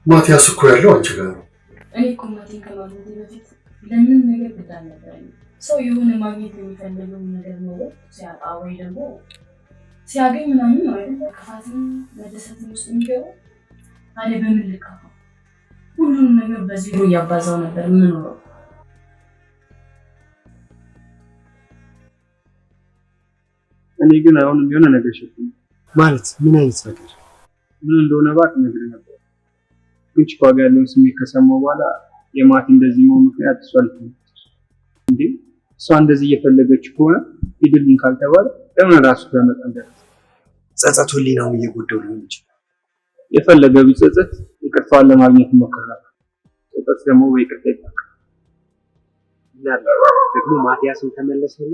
S5: ማቲያስ እኮ ያለው አንቺ ጋር ነው።
S10: እኔ እኮ ማቲን ከማግኘቴ በፊት ለምን ነገር ብቻ ነበር። ሰው የሆነ ማግኘት የሚፈልገውን ነገር ነው ሲያጣ ወይ ደግሞ ሲያገኝ ምናምን ነው አይደል? ክፋትም መደሰትም ውስጥ የሚገባው። ታዲያ በምን ልካፋ? ሁሉንም ነገር በዜሮ እያባዛው ነበር የምኖረው።
S14: እኔ ግን አሁንም የሆነ ነገር ሸጥኩኝ።
S6: ማለት ምን አይነት ነገር?
S14: ምን እንደሆነ ባክ ነገር ነበር። ግን ቺኳ ጋር ያለውን ስሜት ከሰማሁ በኋላ የማቲ እንደዚህ መሆን ምክንያት እሷ ልትነች እንዴ? እሷ እንደዚህ እየፈለገች ከሆነ ሂድልኝ ካልተባለ ለምን ራሱ ያመጣል?
S6: ጸጸቱ ህሊናውን እየጎዳው ሊሆን ይችላል።
S14: የፈለገ ቢጸጸት ይቅርታዋን ለማግኘት ይሞክራል። ጸጸት ደግሞ በይቅርታ ይታከማል።
S6: ደግሞ ማቲያስን ተመለሰና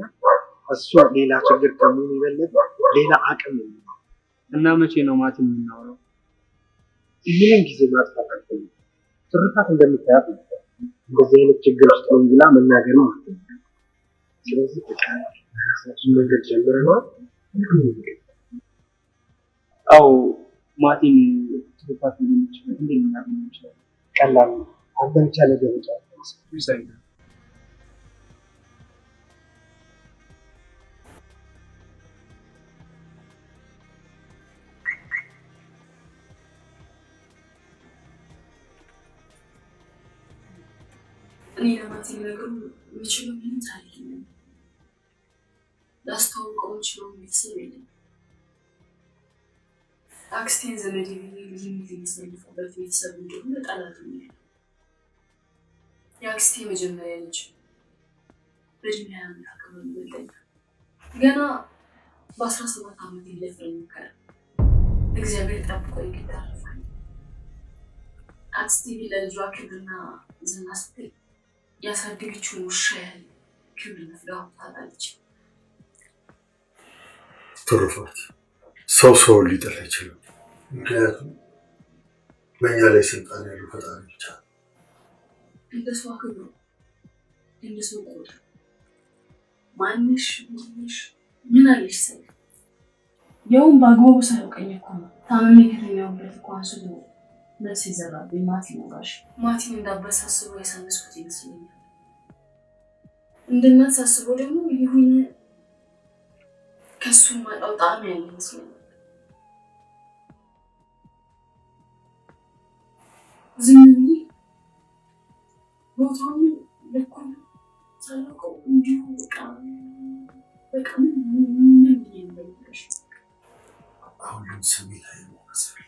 S6: እሱ ሌላ ችግር ከመሆኑ የበለጠ ሌላ አቅም ነው።
S14: እና መቼ ነው ማቲ የምናወራው?
S6: ይህን ጊዜ ማጥፋት አልፈልግም። ትርፋት እንደምታያት ነው። እንደዚህ አይነት ችግር ውስጥ ነው ብላ መናገርም አልፈልግም። ስለዚህ ራሳችን መንገድ ጀምረናል።
S14: አዎ ማቲን ትርፋት እንደምችል እንዴት ልናገኝ እንችላለን?
S6: ቀላል ነው። አንተ ብቻ ለደረጃ ይሳይና
S10: እኔ ለማቲ ነገሩ የምችለው ምንም ታሪክ የለም። ላስተዋውቀው የምችለው ቤተሰብ የለም። አክስቴን ዘመዴ ብዬ ልዩነት የሚያሳልፉበት ቤተሰብ እንደሆነ ጠላት ነው። የአክስቴ መጀመሪያ ልጅ በእድሜ ዓመት አካባቢ ይበልጠኛል። ገና በ17 ዓመት ሊደፍረኝ ሞከረ። እግዚአብሔር ጠብቆ ይግድ አረፋኝ። አክስቴ ለልጇ ክብርና ዝና ስትል ያሳደገችውን ውሻ ያህል ክብር ነፍጋ ታጣለች።
S5: ትሩፋት ሰው ሊጠላ አይችልም። ምክንያቱም በእኛ ላይ ስልጣን ያለው ፈጣሪ ብቻ።
S10: እንደ ሰው አክብሮ እንደ ሰው ቆጥሮ ማንሽ ምን አለሽ ሳይ ያውን በአግባቡ ሳያውቀኝ እኮ ነው ታመሜ ከተኛሁበት እኮ አንስቶ መልስ ይዘራብኝ ማቲ ነው ጋሽ። ማቲን እንዳበሳስበው ያሳነስኩት ይመስለኛል። እንደማሳስበው ደግሞ ይሁን ከሱ ማጣው ጣዕም ያለ ይመስለኛል። ዝም ብዬ ቦታውን ልኩን ሳላውቀው እንዲሁ በቃ ምን ብዬ እንደምልሽ
S5: አሁን ስሜት ላይ ነው መስፈል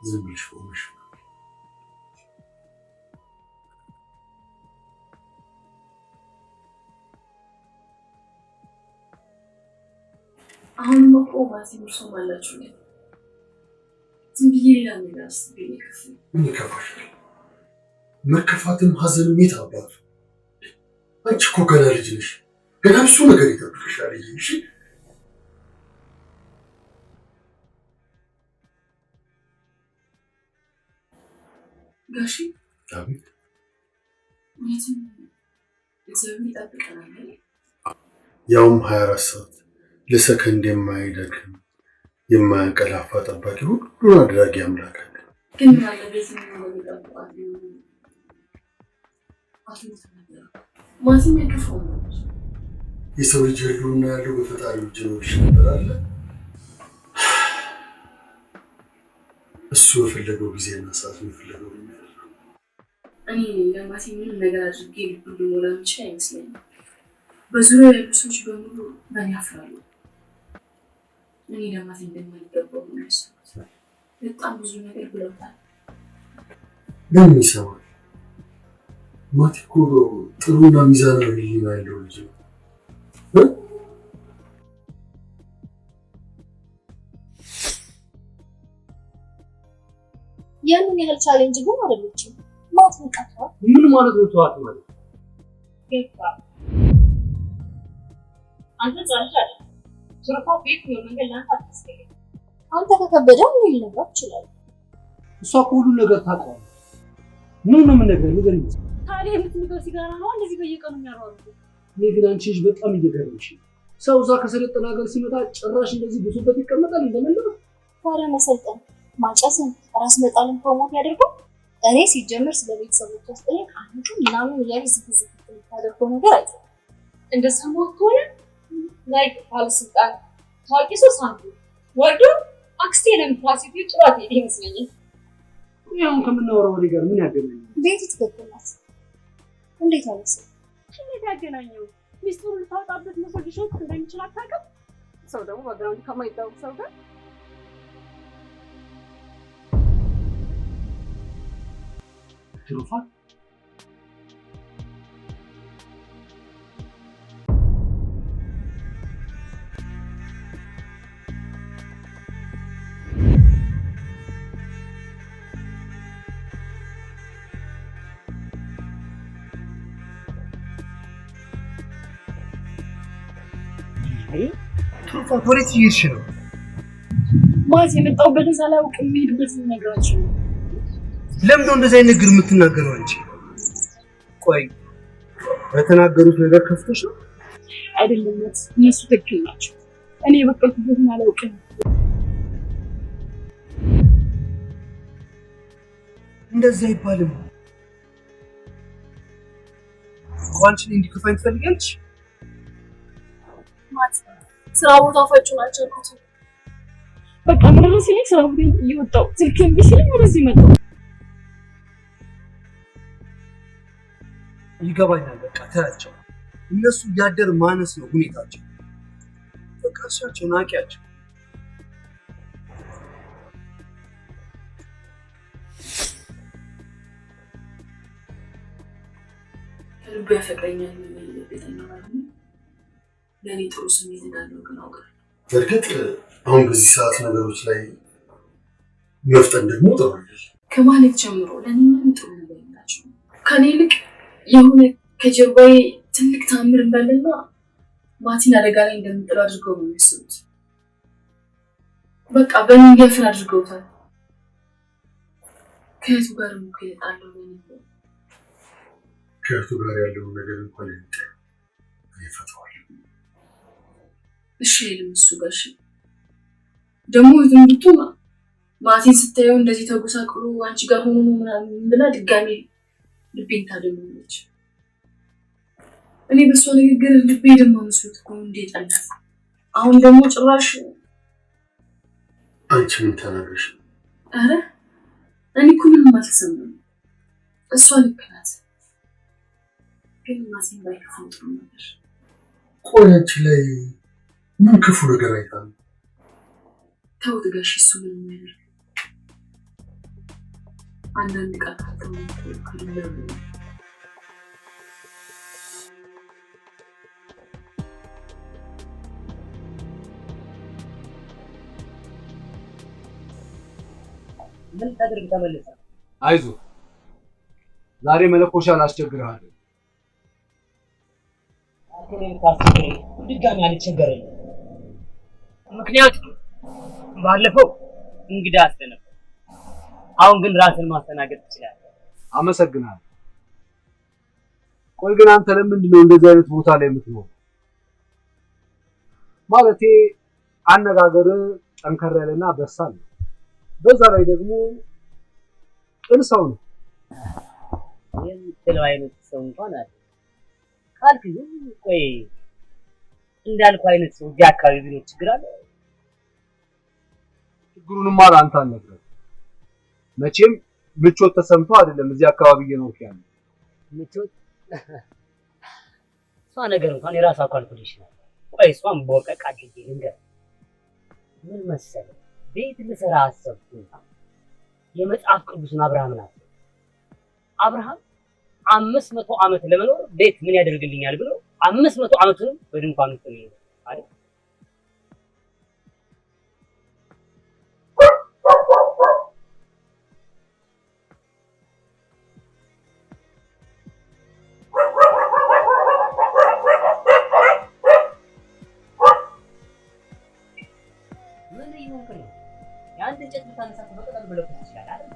S5: ዝም ብለሽ ቆመሽ
S10: አሁን መቆባቲ ምርሶ ማላችሁ ነው። ዝም ብዬ ሌላ ነገር አስቤ ነው።
S5: ምን ይከፋሻል? መከፋትም ሀዘንም የት አባቱ? አንቺ እኮ ገና ልጅ ነሽ። ገና ብዙ ነገር ይጠብቅሻል። እሺ
S10: ጋሺ።
S5: አቤት።
S10: እውነትም እግዚአብሔር ይጠብቀናል።
S5: ያውም 24 ሰዓት ለሰከንድ የማይደክም የማያንቀላፋ ጠባቂ፣ ሁሉን አድራጊ አምላክ አለ።
S10: ግን ምናለ በዚህ ነው የሚጠብቃት ማለትም የክፉ ነው።
S5: የሰው ልጅ ህልውና ያለው በፈጣሪ እጅ ነው ይሻላል። እሱ የፈለገው ጊዜና ሰዓት ነው የፈለገው የሚያደርገው።
S10: እኔ ለማቲ ምንም ነገር አድርጌ ልብ ሊሞላ የሚችል አይመስለኝም። በዙሪያው ያሉ ሰዎች በሙሉ በእኔ ያፍራሉ። እኔ ለማቲ እንደማይገባው ነው ያሰብኩት። በጣም ብዙ ነገር ብለውታል።
S5: ለምን ይሰማል? ማቲ እኮ ጥሩና ሚዛናዊ ሕሊና ያለው ልጅ ነው።
S15: ያንን ያህል ቻሌንጅ ግን አይደለችም። ማት ንቀቷል።
S1: ምን ማለት ነው? ተዋት ማለት
S2: ገባ አንተ ጻልሽ አይደል? ሱራፋ ቤት ነው መንገድ ላንተ አትስከኝ።
S15: አንተ ከከበደ ምን ሊነግራት ይችላል?
S1: እሷ እኮ ሁሉ ነገር ታውቀዋለች። ምን ነው የምነግርህ? ንገረኝ።
S2: ታዲያ የምትምገው ሲጋራ ነው እንደዚህ በየቀኑ የሚያሯሩት?
S1: እኔ ግን አንቺ ልጅ በጣም እየገረምሽ ነው። ሰው እዛ ከሰለጠነ ሀገር ሲመጣ ጭራሽ እንደዚህ ብሶበት ይቀመጣል እንደምን ነው?
S15: ታዲያ መሰልጠን ማጨስን ራስ መጣልን ፕሮሞት ያደርገው። እኔ ሲጀምር ስለ ቤተሰቦች ውስጥ አንዱ ምናምን እያለች ዝግዝግ ታደርገው ነገር አይደለም።
S2: እንደሰማሁ ከሆነ ላይ ባለስልጣን ታዋቂ ሰው ሳንዱ ወርዶ አክስቴ ለምትራሲት ጥራት ይመስለኛል።
S1: ያው ከምናወራው ወሬ ጋር ምን ያገናኛል?
S15: ቤት ትክክል ናት። እንዴት አለሰ
S2: እንዴት ያገናኘው? ሚስቱን ልታወጣበት መስሎሽ እንደሚችል አታውቅም? ሰው ደግሞ ባግራውንድ ከማይታወቅ ሰው ጋር
S1: ትሩፋት ትሩፋት ወዴት እየሄድሽ ነው?
S10: ማዝ የመጣሁበትን ሳላውቅ የሚሄድበትን ነገራችን ነው።
S1: ለምን ነው እንደዚህ አይነት ነገር የምትናገረው አንቺ? ቆይ በተናገሩት ነገር ከፍተሽ ነው?
S10: አይደለም እነሱ ትክክል ናቸው። እኔ የበቀልኩበትን አላውቅም።
S1: እንደዛ አይባልም። አንቺን እንዲከፋኝ ትፈልጊያለሽ?
S10: ማት ስራ ቦታ ፈጩ ናቸው እኮ። በቃ ምንም ሲለኝ ስራ ቦታ እየወጣሁ ስልኬን ቢሲልኝ ወደዚህ መጣሁ።
S1: ይገባኛል። በቃ ተያቸው። እነሱ ያደር ማነስ ነው ሁኔታቸው። በቃ እሳቸው ናቂያቸው።
S4: ከልቡ ያፈቅረኛል የሚል ለእኔ ጥሩ ስሜት እንዳለው ግን አውቃለሁ።
S5: በእርግጥ አሁን በዚህ ሰዓት ነገሮች ላይ መፍጠን ደግሞ ጥሩ አይደል።
S4: ከማለት ጀምሮ ለእኔ ምን ጥሩ ነገር የላቸው። ከኔ ይልቅ የሆነ ከጀርባዬ ትልቅ ታምር እንዳለና ማቲን አደጋ ላይ እንደምጥል አድርገው ነው የሚያስቡት። በቃ በእኔ ገፍን አድርገውታል። ከእህቱ ጋር ነው ከየጣለው ነው
S5: ከእህቱ ጋር ያለውን ነገር እንኳን ይፈታዋል።
S4: እሺ አይልም እሱ ጋር። እሺ ደግሞ ዝምብቱ ማቲን ስታየው እንደዚህ ተጎሳቅሎ አንቺ ጋር ሆኖ ምናምን ብላ ድጋሜ ልቤን ታደምነች። እኔ በሷ ንግግር ልቤ ደማ መስሎት እኮ እንዴት ጠላት። አሁን ደግሞ ጭራሽ
S5: አንቺ ምን ተናገርሽ?
S4: አረ እኔ እኮ ምንም አልተሰማኝም። እሷ ልክ ናት፣ ግን ማቲን ባይከፋው ጥሩ ነበር።
S5: ቆይ አንቺ ላይ ምን ክፉ ነገር አይታል?
S4: ተውት ጋሽ፣ እሱ ምን የሚያደርግ አንዳንድ ቃል ካልተው
S12: ምን ታደርግ ተመለሰ?
S1: አይዞህ ዛሬ መለኮሻ ላስቸግርሃለሁ።
S12: አትኔን ካስቸገረ ድጋሚ አልቸገረኝ። ምክንያቱም ባለፈው እንግዳ አስተነፈ። አሁን ግን ራስን ማስተናገድ ትችላለህ።
S1: አመሰግናለሁ። ቆይ ግን አንተ ለምንድን ነው እንደዚህ አይነት ቦታ ላይ የምትኖር? ማለቴ አነጋገር ጠንከር ያለና በሳል ነው። በዛ ላይ ደግሞ ቅን ሰው ነው።
S12: የምትለው አይነት ሰው እንኳን አለ ካልክ ግን ቆይ እንዳልኩ አይነት ሰው እዚህ አካባቢ ቢኖር ችግር አለ?
S1: ችግሩንማ ለአንተ አልነግረህም። መቼም ምቾት ተሰምቶ አይደለም እዚህ አካባቢ እየኖርክ ያለው።
S12: ምቾት እሷ ነገር እንኳን የራሷ ካልኩሌሽን አለ። ቆይ እሷም በወቀቅ አድርጌ ልንገር። ምን መሰለህ ቤት ልሰራ አሰብኩ። የመጽሐፍ ቅዱስን አብርሃምን አሰብኩ። አብርሃም 500 ዓመት ለመኖር ቤት ምን ያደርግልኛል ብሎ 500 ዓመቱን በድንኳን ውስጥ ነው አይደል? ምን ይሆን ከሆነ የአንድ እንጨት ብታነሳ በቀላሉ መለኮስ ይችላል አይደል?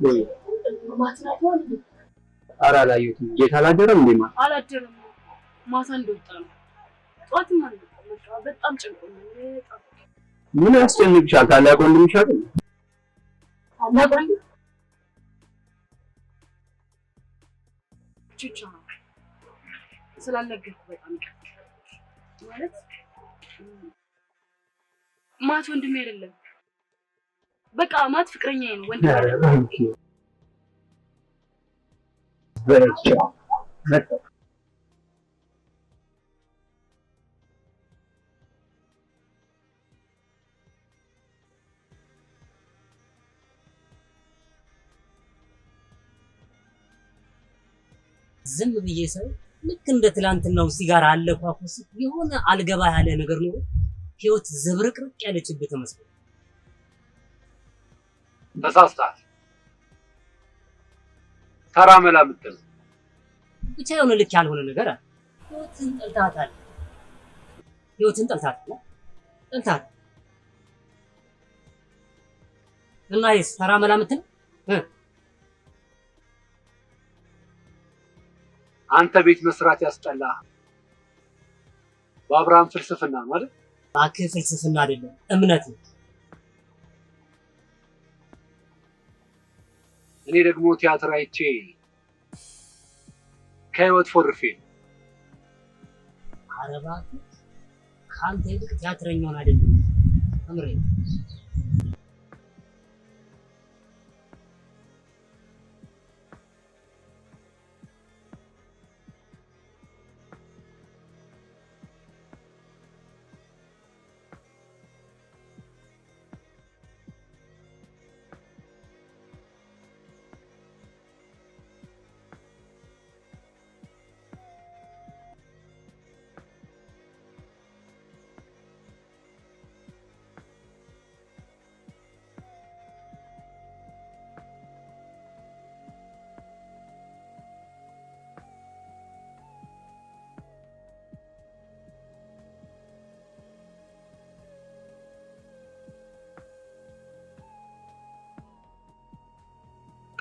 S6: ወይ ኧረ አላየሁትም። ጌታ አላደረም እንዴ?
S10: አላደረም። ማታ እንደወጣ ነው። ጠዋትም አልመጣም። በቃ በጣም ጨንቆኛል።
S6: ምን ያስጨንቅሻል? ታላቅ ወንድምሽ አይደል?
S10: ታላቅ ወንድም ቹቻ ስላልነገርኩህ በጣም ይቀርታል። ማለት ማት ወንድሜ አይደለም። በቃ ማት ፍቅረኛዬ ነው። ወንድሜ አይደለም።
S12: ዝም ብዬ ሰው ልክ እንደ ትላንትናው ሲጋራ አለኳኩስ የሆነ አልገባ ያለ ነገር ነው። ህይወት ዘብርቅርቅ ያለችበት ተመስሎ
S1: ተሳስተሃል። ተራ መላምት
S12: ብቻ የሆነ ልክ ያልሆነ ነገር አለ። ህይወትን ጠልታታል። ህይወትን ጠልታታል። እና ይስ ተራ መላምት ነው።
S1: አንተ ቤት መስራት ያስጠላ በአብርሃም ፍልስፍና ማለት
S12: እባክህ ፍልስፍና አይደለም እምነት ነው።
S1: እኔ ደግሞ ቲያትር አይቼ ከህይወት ፎርፌ
S12: ኧረ እባክህ ከአንተ ይልቅ ቲያትረኛውን አይደለም አምሬ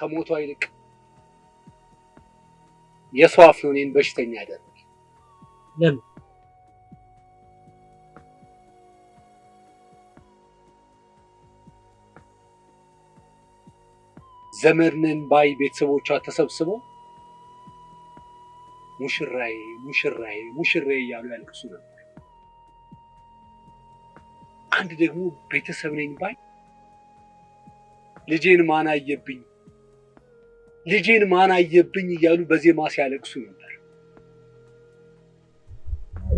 S1: ከሞቷ ይልቅ የሰው አፍ እኔን በሽተኛ ያደረገ።
S12: ለምን?
S1: ዘመድነን ባይ ቤተሰቦቿ ተሰብስበው ሙሽራዬ ሙሽራዬ ሙሽራዬ እያሉ ያለቅሱ ነበር። አንድ ደግሞ ቤተሰብ ነኝ ባይ ልጄን ማን አየብኝ እያሉ በዜማ ሲያለቅሱ ነበር።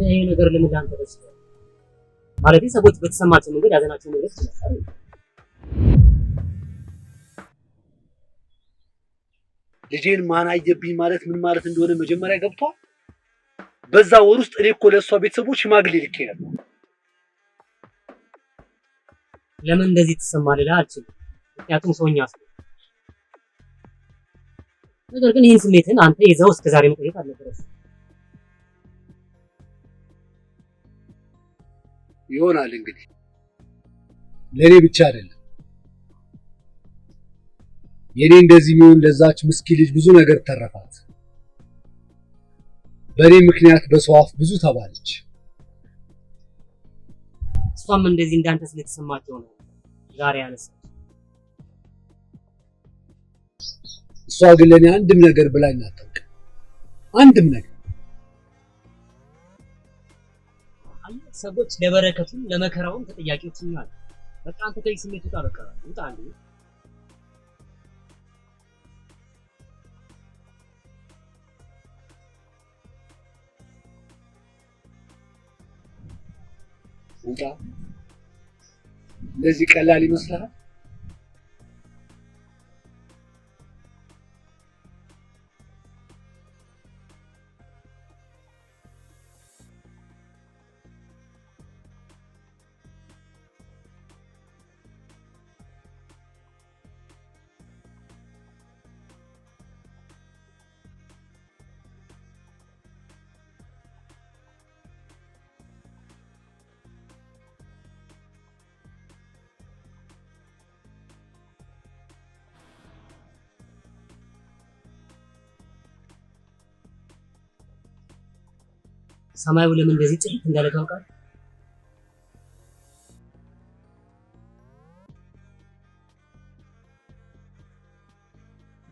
S12: ይሄ ነገር ለምን ላንተ ደስ ይላል? ማለት ሰዎች በተሰማቸው መንገድ ያዘናቸው ነገር ይችላል።
S1: ልጄን ማን አየብኝ ማለት ምን ማለት እንደሆነ መጀመሪያ ገብቷል። በዛ ወር ውስጥ እኔ እኮ ለእሷ ቤተሰቦች ሽማግሌ ልኬ ነበር።
S12: ለምን እንደዚህ ተሰማህ ልልህ አልችልም፣ ምክንያቱም ሰውኛ ስለሆንክ። ነገር ግን ይህን ስሜትን አንተ ይዘው እስከዛሬ መቆየት አልነበረብህም።
S1: ይሆናል እንግዲህ ለእኔ ብቻ አይደለም የኔ እንደዚህ የሚሆን ለዛች ምስኪን ልጅ ብዙ ነገር ተረፋት። በእኔ ምክንያት በሰው አፍ ብዙ ተባለች።
S12: እሷም እንደዚህ እንዳንተ ስለተሰማቸው ነው ዛሬ ያነሳች።
S1: እሷ ግን ለእኔ አንድም ነገር ብላኝ አታውቅም። አንድም ነገር።
S12: ሰዎች ለበረከቱም ለመከራውም ተጠያቂዎች ይሆናሉ። በቃ አንተ ከዚህ ስሜት ውጣ። በቃ ውጣ አንዴ።
S1: ውጣ። እንደዚህ ቀላል ይመስላል?
S12: ሰማዩ ለምን እንደዚህ ጥርት እንዳለ ታውቃለህ?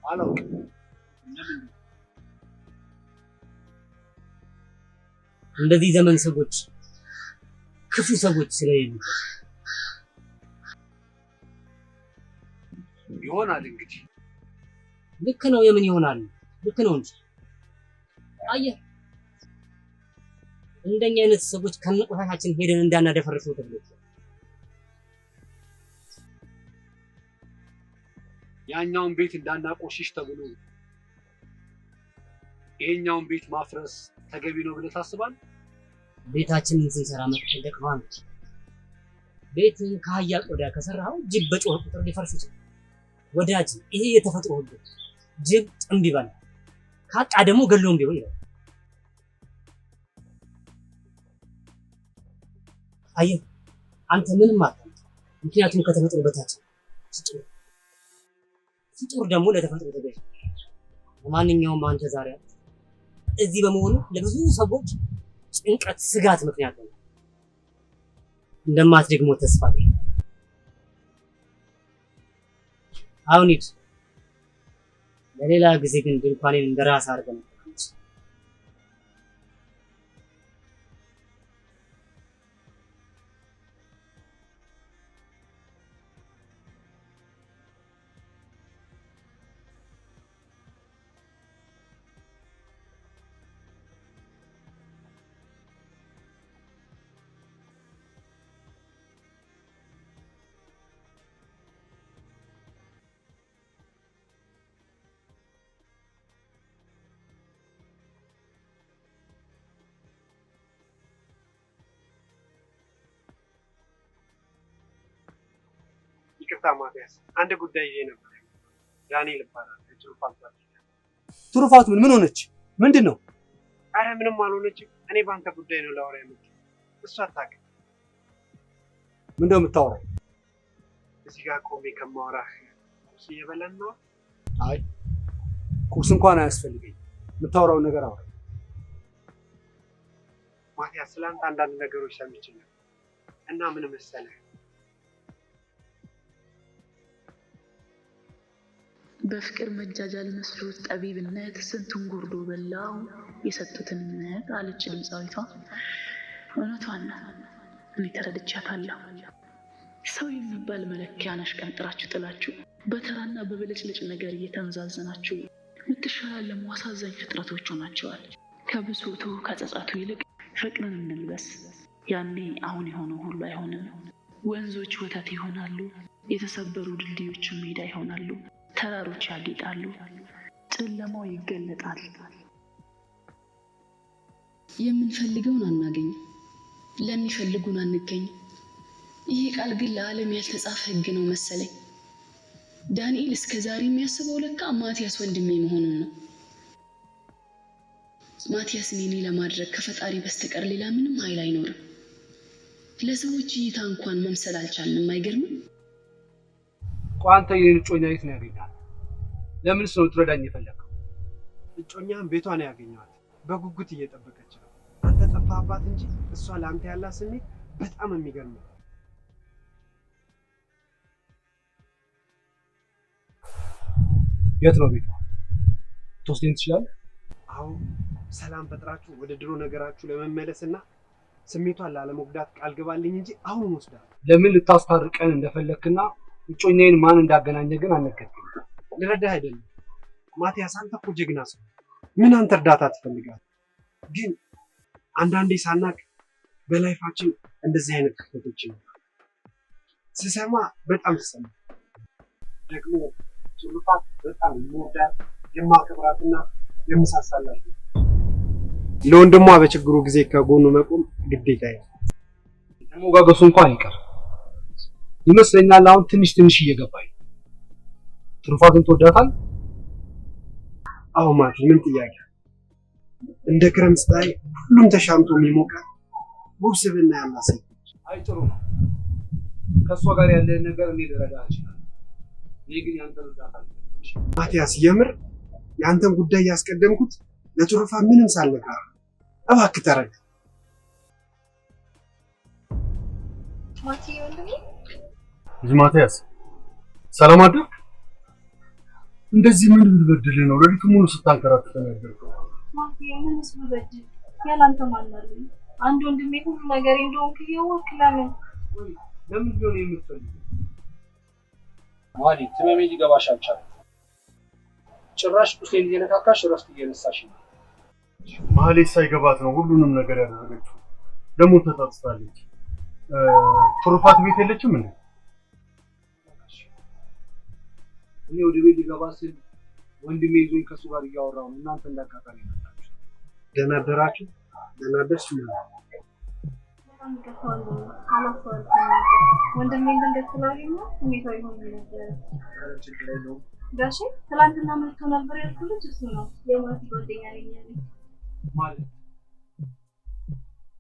S1: አላውቅም።
S12: እንደዚህ ዘመን ሰዎች ክፉ ሰዎች ስለሌሉ
S1: ይሆናል እንግዲህ።
S12: ልክ ነው። የምን ይሆናል? ልክ ነው እንጂ አየህ፣ እንደኛ አይነት ሰዎች ከነቆሻሻችን ሄደን እንዳናደፈርስ ነው ተብሎ
S1: ያኛውን ቤት እንዳናቆሽሽ ተብሎ ይሄኛውን ቤት ማፍረስ ተገቢ ነው ብለህ ታስባለህ?
S12: ቤታችንን ስንሰራ መጠንቀቅ ማለት ቤትን ከአህያ ቆዳ ከሰራው ጅብ በጮኸ ቁጥር ሊፈርስ ይችላል። ወዳጅ፣ ይሄ የተፈጥሮ ህግ። ጅብ ጥምብ ይበላል፣ ካጣ ደግሞ ገሎም ቢሆን ይላል። አየህ፣ አንተ ምንም አታውቅም፣ ምክንያቱም ከተፈጥሮ በታች ፍጡር ደግሞ ለተፈጥሮ ተገዥ። ለማንኛውም አንተ ዛሬ እዚህ በመሆኑ ለብዙ ሰዎች ጭንቀት፣ ስጋት ምክንያት ነው። እንደማትደግሞ ተስፋ አለኝ። አሁን ሂድ። ለሌላ ጊዜ ግን ድንኳኔን እንደራስ አድርገን
S6: ይቅርታ ማቲያስ፣ አንድ ጉዳይ ይዤ ነበር። ዳንኤል ይባላል። ትሩፋት
S1: ትሩፋት ምን ሆነች? ምንድን ነው?
S6: አረ ምንም አልሆነችም። እኔ በአንተ ጉዳይ ነው ላወራ የመጣሁት። እሷ አታውቅም።
S1: ምንድን ነው የምታወራው?
S6: እዚህ ጋር ቆሜ ከማወራህ ቁርስ እየበላን ነው።
S1: አይ ቁርስ እንኳን አያስፈልገኝ። የምታወራው ነገር አውራ።
S6: ማቲያስ ስላንተ አንዳንድ ነገሮች ሰምቼ ነበር እና ምን መሰለህ
S4: በፍቅር መጃጃል መስሎት ጠቢብነት ስንቱን ጎርዶ በላው የሰጡትን እምነት አለች ድምፃዊቷ። እውነቷን ነው። እኔ ተረድቻታለሁ። ሰው የሚባል መለኪያ አሽቀንጥራችሁ ጥላችሁ በተራና በብልጭልጭ ነገር እየተመዛዘናችሁ የምትሸላለሙ አሳዛኝ ፍጥረቶች ሆናችኋል። ከብሶቱ ከጸጸቱ ይልቅ ፍቅርን እንልበስ። ያኔ አሁን የሆነው ሁሉ አይሆንም። ወንዞች ወተት ይሆናሉ፣ የተሰበሩ ድልድዮች ሜዳ ይሆናሉ፣ ተራሮች ያጌጣሉ፣ ጨለማው ይገለጣል።
S3: የምንፈልገውን አናገኝም፣ ለሚፈልጉን አንገኝም። ይሄ ቃል ግን ለዓለም ያልተጻፈ ሕግ ነው መሰለኝ። ዳንኤል እስከ ዛሬ የሚያስበው ለካ ማቲያስ ወንድሜ መሆኑን ነው። ማቲያስን የኔ ለማድረግ ከፈጣሪ በስተቀር ሌላ ምንም ኃይል አይኖርም። ለሰዎች እይታ እንኳን መምሰል አልቻልንም። አይገርምም?
S1: ቋንተ የኔን እጮኛ የት ነው ያገኛል? ለምንስ ነው ትረዳኝ የፈለከው?
S6: እጮኛህን ቤቷ ነው ያገኘኋት። በጉጉት እየጠበቀች ነው። አንተ ጠፋህባት እንጂ እሷ ለአንተ ያላት ስሜት በጣም የሚገርም ነው።
S1: የት ነው ቤቷ? ትወስደኝ ትችላለህ?
S6: አሁን ሰላም ፈጥራችሁ ወደ ድሮ ነገራችሁ ለመመለስና ስሜቷን ላለመጉዳት ቃል ግባልኝ እንጂ አሁን ወስዳለሁ።
S1: ለምን ልታስታርቀን እንደፈለክና እጮኛዬን ማን እንዳገናኘ ግን አልነገርከኝም።
S6: ልረዳህ አይደለም ማቲያስ፣ አንተ እኮ ጀግና ሰው። ምን አንተ እርዳታ ትፈልጋለህ? ግን አንዳንዴ ሳናቅ በላይፋችን እንደዚህ አይነት ክፍተቶች ነው ስሰማ በጣም ስሰማ ደግሞ ጭሩፋት በጣም የምወዳት የማከብራትና የምሳሳላት ለወንድሟ በችግሩ ጊዜ ከጎኑ መቆም ግዴታዬ ነው።
S1: ሞጋገሱ እንኳን ይቀር ይመስለኛል። አሁን ትንሽ እየገባኝ ትሩፋትን ትወዳታል?
S6: አዎ ማቲ፣ ምን ጥያቄ። እንደ ክረምት ፀሐይ ሁሉም ተሻምቶ የሚሞቀ ውብ ስብዕና ያላት ሴት።
S1: አይ ጥሩ ነው። ከእሷ ጋር ያለህን ነገር እኔ ልረዳ እችላለሁ። እኔ ግን ያንተን እርዳታ አልፈልግም።
S6: ማቲያስ፣ የምር ያንተን ጉዳይ ያስቀደምኩት ለትሩፋት ምንም ሳልነካ፣ እባክህ ተረዳ።
S15: ማቲ ወንድሜ፣
S5: ማቲያስ ሰላም አደርክ? እንደዚህ ምን ልበድልህ ነው? ሌሊቱ ሙሉ ስታንከራተት ነበር።
S15: ማቲ ምንስ ብበድል? ያላንተ ማን አለኝ? አንድ ወንድሜ ሁሉ ነገር እንደሆንክ እያወቅህ
S1: ለምን ቢሆን የምትፈልገው? ማለት ህመሜ ሊገባሽ አልቻለም። ጭራሽ ቁስሌን እየነካካሽ እረፍት እየነሳሽ ነው።
S5: ማህሌት ሳይገባት ነው ሁሉንም ነገር ያደረገችው። ደግሞ ተጣጥታለች። ትሩፋት ቤት የለችም እንዴ?
S1: እኔ ወደ ቤት ልገባ ስል ወንድሜ ይዞኝ ከሱ ጋር እያወራሁ ነው። እናንተ እንዳቃጣሪ መጣችሁ።
S6: ደህና አደራችሁ? ደህና አደርሽ?
S15: ወንድሜ ድንገት ስላገኘሁ ስሜታዊ ሆኜ ነበር። ጋሼ ትላንትና መጥቶ ነበር ያልኩህ ልጅ እሱ ነው። የማቲ ጓደኛ ነኝ ያለኝ።
S1: ማለት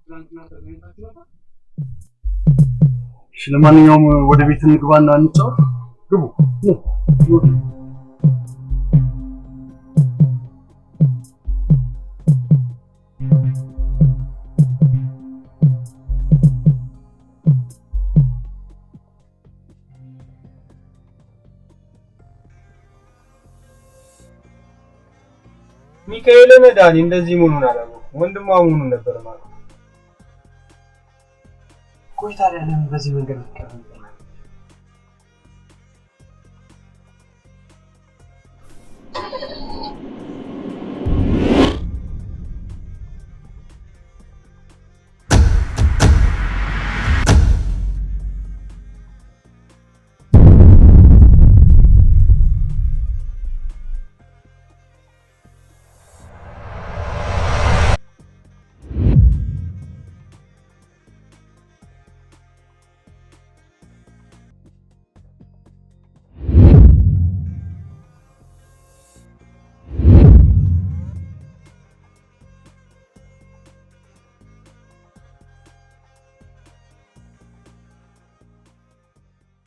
S1: ትላንትና ተገናኝታችሁ ነበር?
S5: እሺ፣ ለማንኛውም ወደ ቤት እንግባና እንጫወት። ግቡ።
S7: ሚካኤልን ዳኒ እንደዚህ መሆኑን አላወኩም። ወንድሟ መሆኑን ነበር ማለት ነው።
S6: ቆይ ታዲያ ለምን በዚህ መንገድ ልትቀርብ?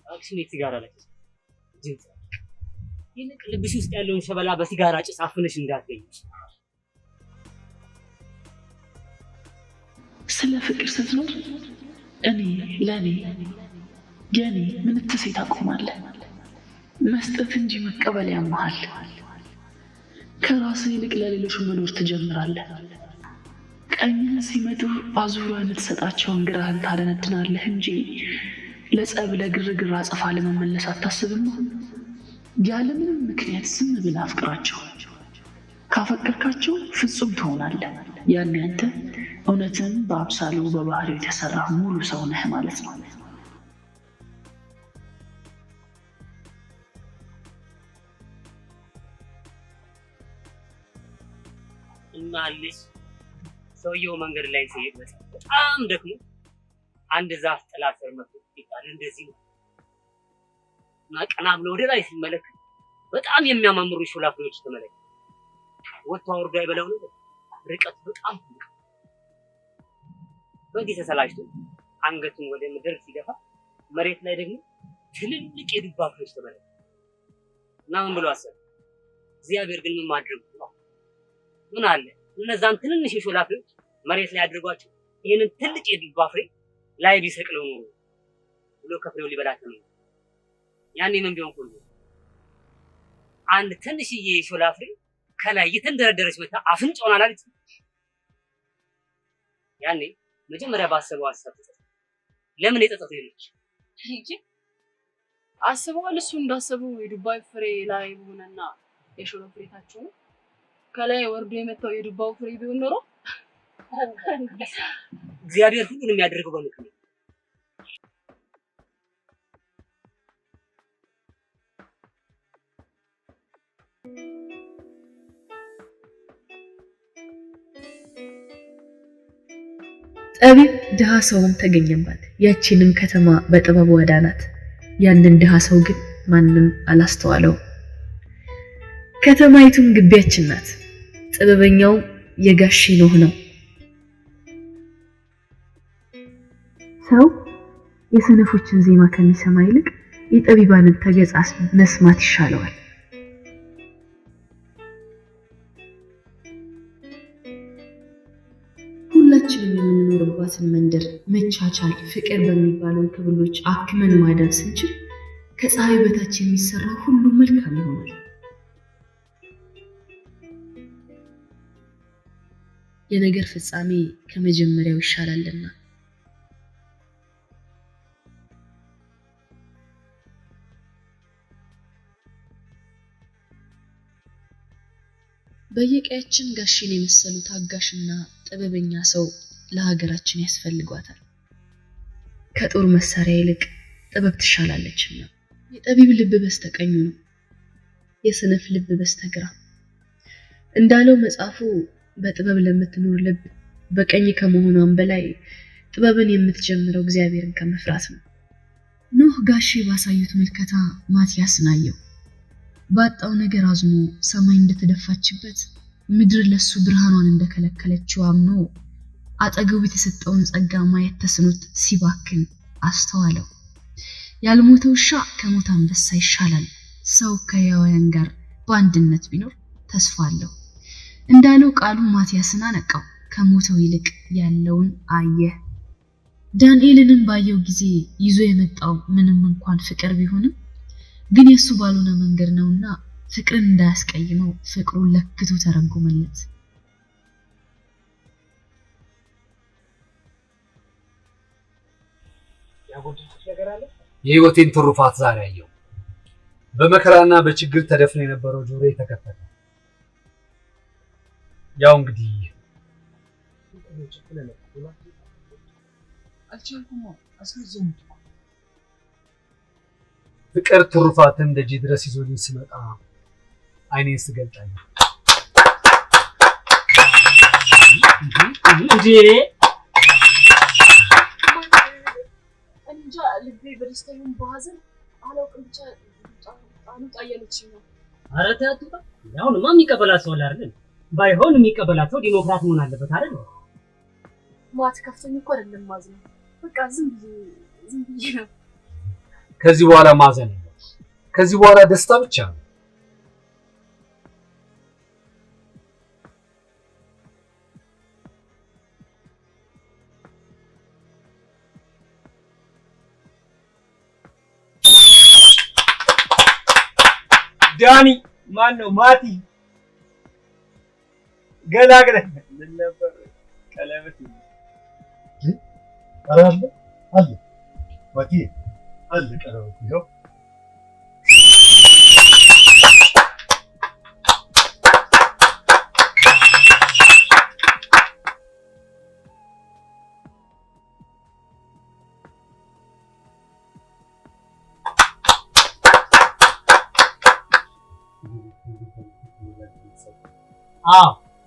S12: አክሽን ጋር አለ ይልቅ ልብሽ ውስጥ ያለውን ሸበላ በሲጋራ ጭስ አፍነሽ እንዳትገኝሽ።
S4: ስለ ፍቅር ስትኖር እኔ ለኔ የኔ ምን ትሴት አቆማለህ? መስጠት እንጂ መቀበል ያመሃል። ከራስህ ይልቅ ለሌሎች መኖር ትጀምራለህ። ቀኝህን ሲመቱ አዙረህን ትሰጣቸውን ግራህን ታደነድናለህ እንጂ ለጸብ ለግርግር አጸፋ ለመመለስ አታስብም። ያለምንም ምክንያት ዝም ብለህ አፍቅራቸው። ካፈቀርካቸው ፍጹም ትሆናለህ። ያኔ አንተ እውነትን በአምሳሉ በባህሪው የተሰራ ሙሉ ሰው ነህ ማለት ነው።
S12: እናልሽ ሰውየው መንገድ ላይ ሲሄድ በጣም ደክሞ አንድ ዛፍ ጥላ ስር መጥቶ ይጣል እንደዚህ ነው እና ቀና ብሎ ወደ ላይ ሲመለከት በጣም የሚያማምሩ ሾላ ፍሬዎች ተመለከተ። ወጥቶ አውርዶ አይበላው ነበር። ርቀቱ በጣም በዚህ ተሰላችቶ አንገቱን ወደ ምድር ሲደፋ መሬት ላይ ደግሞ ትልልቅ የዱባ ፍሬዎች ተመለከተ እና ምን ብሎ አሰበ? እግዚአብሔር ግን ምን ማድረግ ነው? ምን አለ እነዛን ትንንሽ የሾላ ፍሬዎች መሬት ላይ አድርጓቸው ይሄንን ትልቅ የዱባ ፍሬ ላይ ቢሰቅለው ነው ብሎ ከፍሬው ሊበላቸው ነው። ያኔ ምን ቢሆን ሁሉ አንድ ትንሽዬ የሾላ ፍሬ ከላይ እየተንደረደረች መታ አፍንጫውን አላለች። ያኔ መጀመሪያ ባሰበው ሀሳብ ለምን የጠጠተው ይልች
S10: እንጂ አስበዋል። እሱ እንዳሰበው የዱባይ ፍሬ ላይ ሆነና የሾላ ፍሬታቸው ከላይ ወርዶ የመጣው የዱባው ፍሬ ቢሆን ኖሮ
S12: እግዚአብሔር ሁሉንም የሚያደርገው በምክንያት
S3: ጠቢብ ድሃ ሰውም ተገኘባት። ያቺንም ከተማ በጥበብ ዋዳናት። ያንን ድሃ ሰው ግን ማንም አላስተዋለው። ከተማይቱም ግቢያችን ናት። ጥበበኛው የጋሽ ኖህ ነው። ሰው የሰነፎችን ዜማ ከሚሰማ ይልቅ የጠቢባንን ተገጻስ መስማት ይሻለዋል። ሁላችንም የምንኖርባትን መንደር መቻቻል፣ ፍቅር በሚባለው ክብሎች አክመን ማዳን ስንችል ከፀሐይ በታች የሚሰራ ሁሉ መልካም ይሆናል። የነገር ፍጻሜ ከመጀመሪያው ይሻላልና። በየቀያችን ጋሽን የመሰሉ ታጋሽና ጥበበኛ ሰው ለሀገራችን ያስፈልጓታል። ከጦር መሳሪያ ይልቅ ጥበብ ትሻላለችና። የጠቢብ ልብ በስተቀኙ ነው፣ የሰነፍ ልብ በስተግራ እንዳለው መጽሐፉ። በጥበብ ለምትኖር ልብ በቀኝ ከመሆኗም በላይ ጥበብን የምትጀምረው እግዚአብሔርን ከመፍራት ነው። ኖህ ጋሼ ባሳዩት ምልከታ ማቲያስን አየው። ባጣው ነገር አዝኖ ሰማይ እንደተደፋችበት ምድር ለሱ ብርሃኗን እንደከለከለችው አምኖ አጠገቡ የተሰጠውን ጸጋ ማየት ተስኖት ሲባክን አስተዋለው። ያልሞተ ውሻ ከሞተ አንበሳ ይሻላል። ሰው ከሕያዋን ጋር በአንድነት ቢኖር ተስፋ አለው እንዳለው ቃሉ ማቲያስን አነቃው። ከሞተው ይልቅ ያለውን አየ። ዳንኤልንም ባየው ጊዜ ይዞ የመጣው ምንም እንኳን ፍቅር ቢሆንም ግን የሱ ባልሆነ መንገድ ነውና ፍቅርን እንዳያስቀይመው ፍቅሩን ለክቶ ተረጎመለት።
S1: የህይወቴን ትሩፋት ዛሬ አየሁ። በመከራና በችግር ተደፍኖ የነበረው ጆሮዬ ተከፈተ። ያው እንግዲህ ፍቅር ትሩፋትን ደጅ ድረስ ይዞልኝ ስመጣ አይኔን ስገልጣለሁ።
S10: እንጃ ልቤ በደስታ ይሁን በሐዘን አላውቅም፣ ብቻ ጣኑጣ እያለችኝ ነው።
S12: ኧረ ተይ አትውጣ። አሁንማ የሚቀበላት ሰው አለ አይደል? ባይሆን የሚቀበላት ሰው ዲሞክራት መሆን አለበት አይደል?
S10: ማት ከፍተኝ እኮ አይደለም ማዘን፣ በቃ ዝም ብዬ ነው።
S1: ከዚህ በኋላ ማዘን የለም። ከዚህ በኋላ ደስታ ብቻ ነው።
S7: ዳኒ ማን ነው? ማቲ ገላግለህ ምን ነበር ቀለበት
S5: አለ ማቲ አለ ቀለበት ይኸው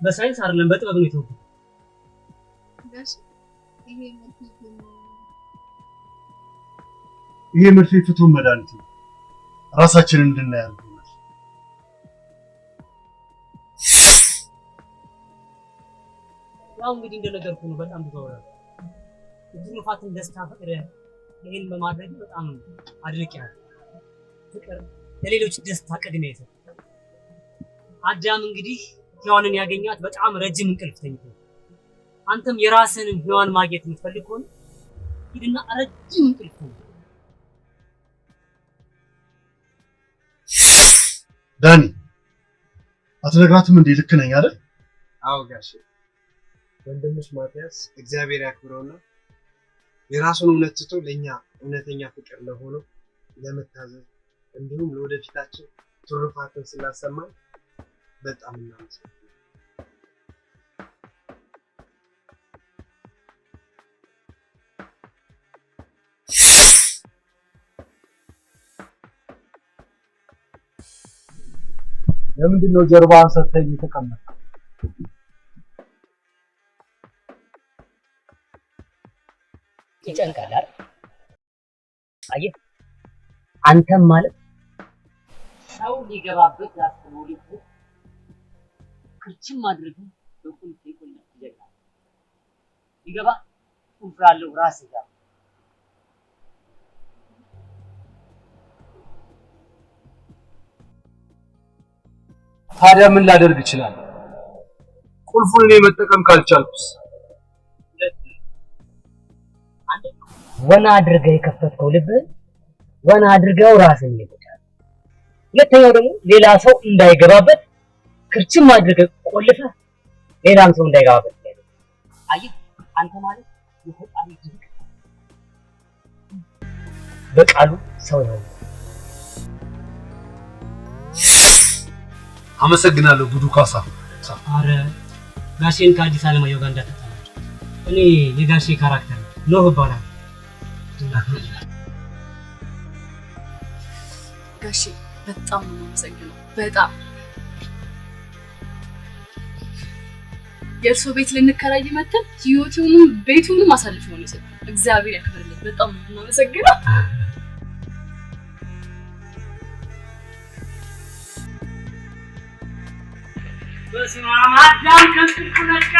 S12: በሳይንስ አይደለም በጥበብ ነው የተወው።
S5: ይሄ መርፌ ፍቱን መድኃኒት ነው። ራሳችንን እንድናይ አድርጎናል።
S12: ያው እንግዲህ እንደነገርኩ ነው። በጣም ብዙ አወራ ንፋትን ደስታ ፍቅር ይሄን በማድረግ በጣም አድንቄያለሁ። ፍቅር ለሌሎች ደስታ ቅድሚያ ይሰጥ። አዳም እንግዲህ ሔዋንን ያገኛት በጣም ረጅም እንቅልፍ ተኝቶ፣ አንተም የራስህን ሔዋን ማግኘት የምትፈልግ ከሆነ ሂድና ረጅም እንቅልፍ ተኝ።
S5: ዳኒ አትነግራትም እንዴ? ልክ ነኝ አይደል?
S6: አዎ ጋሼ፣ ወንድምሽ ማቲያስ እግዚአብሔር ያክብረውና የራሱን እውነት ትቶ ለኛ እውነተኛ ፍቅር ለሆነው ለመታዘዝ እንዲሁም ለወደፊታችን ትሩፋትን ስላሰማን በጣም እናመሰግናለን።
S5: ለምንድን ነው ጀርባህን ሰጥተኸኝ የተቀመጥከው?
S12: ይጨንቃል አይደል? አየህ አንተም ማለት ሰው ሊገባበት ያስበው ልጅ ክርችም አድርገህ በቁልፍ ይቆልፍ ይጀምራል። ይገባ ቁልፍራለው ራስ ጋር
S1: ታዲያ ምን ላደርግ እችላለሁ? ቁልፉን እኔ መጠቀም ካልቻልኩስ?
S12: ወና አድርገህ የከፈትከው ልብህን ወና አድርገው ራስን ይጎዳል። ሁለተኛው ደግሞ ሌላ ሰው እንዳይገባበት ክርችም አድርገህ ቆልፈህ ሌላም ሰው እንዳይገባበት ያደርጋል። አየህ አንተ ማለት የፈጣሪ ድንቅ በቃሉ ሰው ነው።
S1: አመሰግናለሁ ጉዱ ካሳ።
S12: አረ ጋሼን ከአዲስ አለማየሁ ጋር እንዳትጣላችሁ። እኔ የጋሼ ካራክተር ነው እባላለሁ።
S3: ጋሼ በጣም ነው የማመሰግነው። በጣም የእርሶ ቤት ልንከራይ መተን ህይወቱንም ቤቱንም አሳልፈው ነው የሰጠን። እግዚአብሔር ያክብርልኝ። በጣም ነው የማመሰግነው።
S12: በስመ አብ አዳም ከእንቅልፉ ነቃ።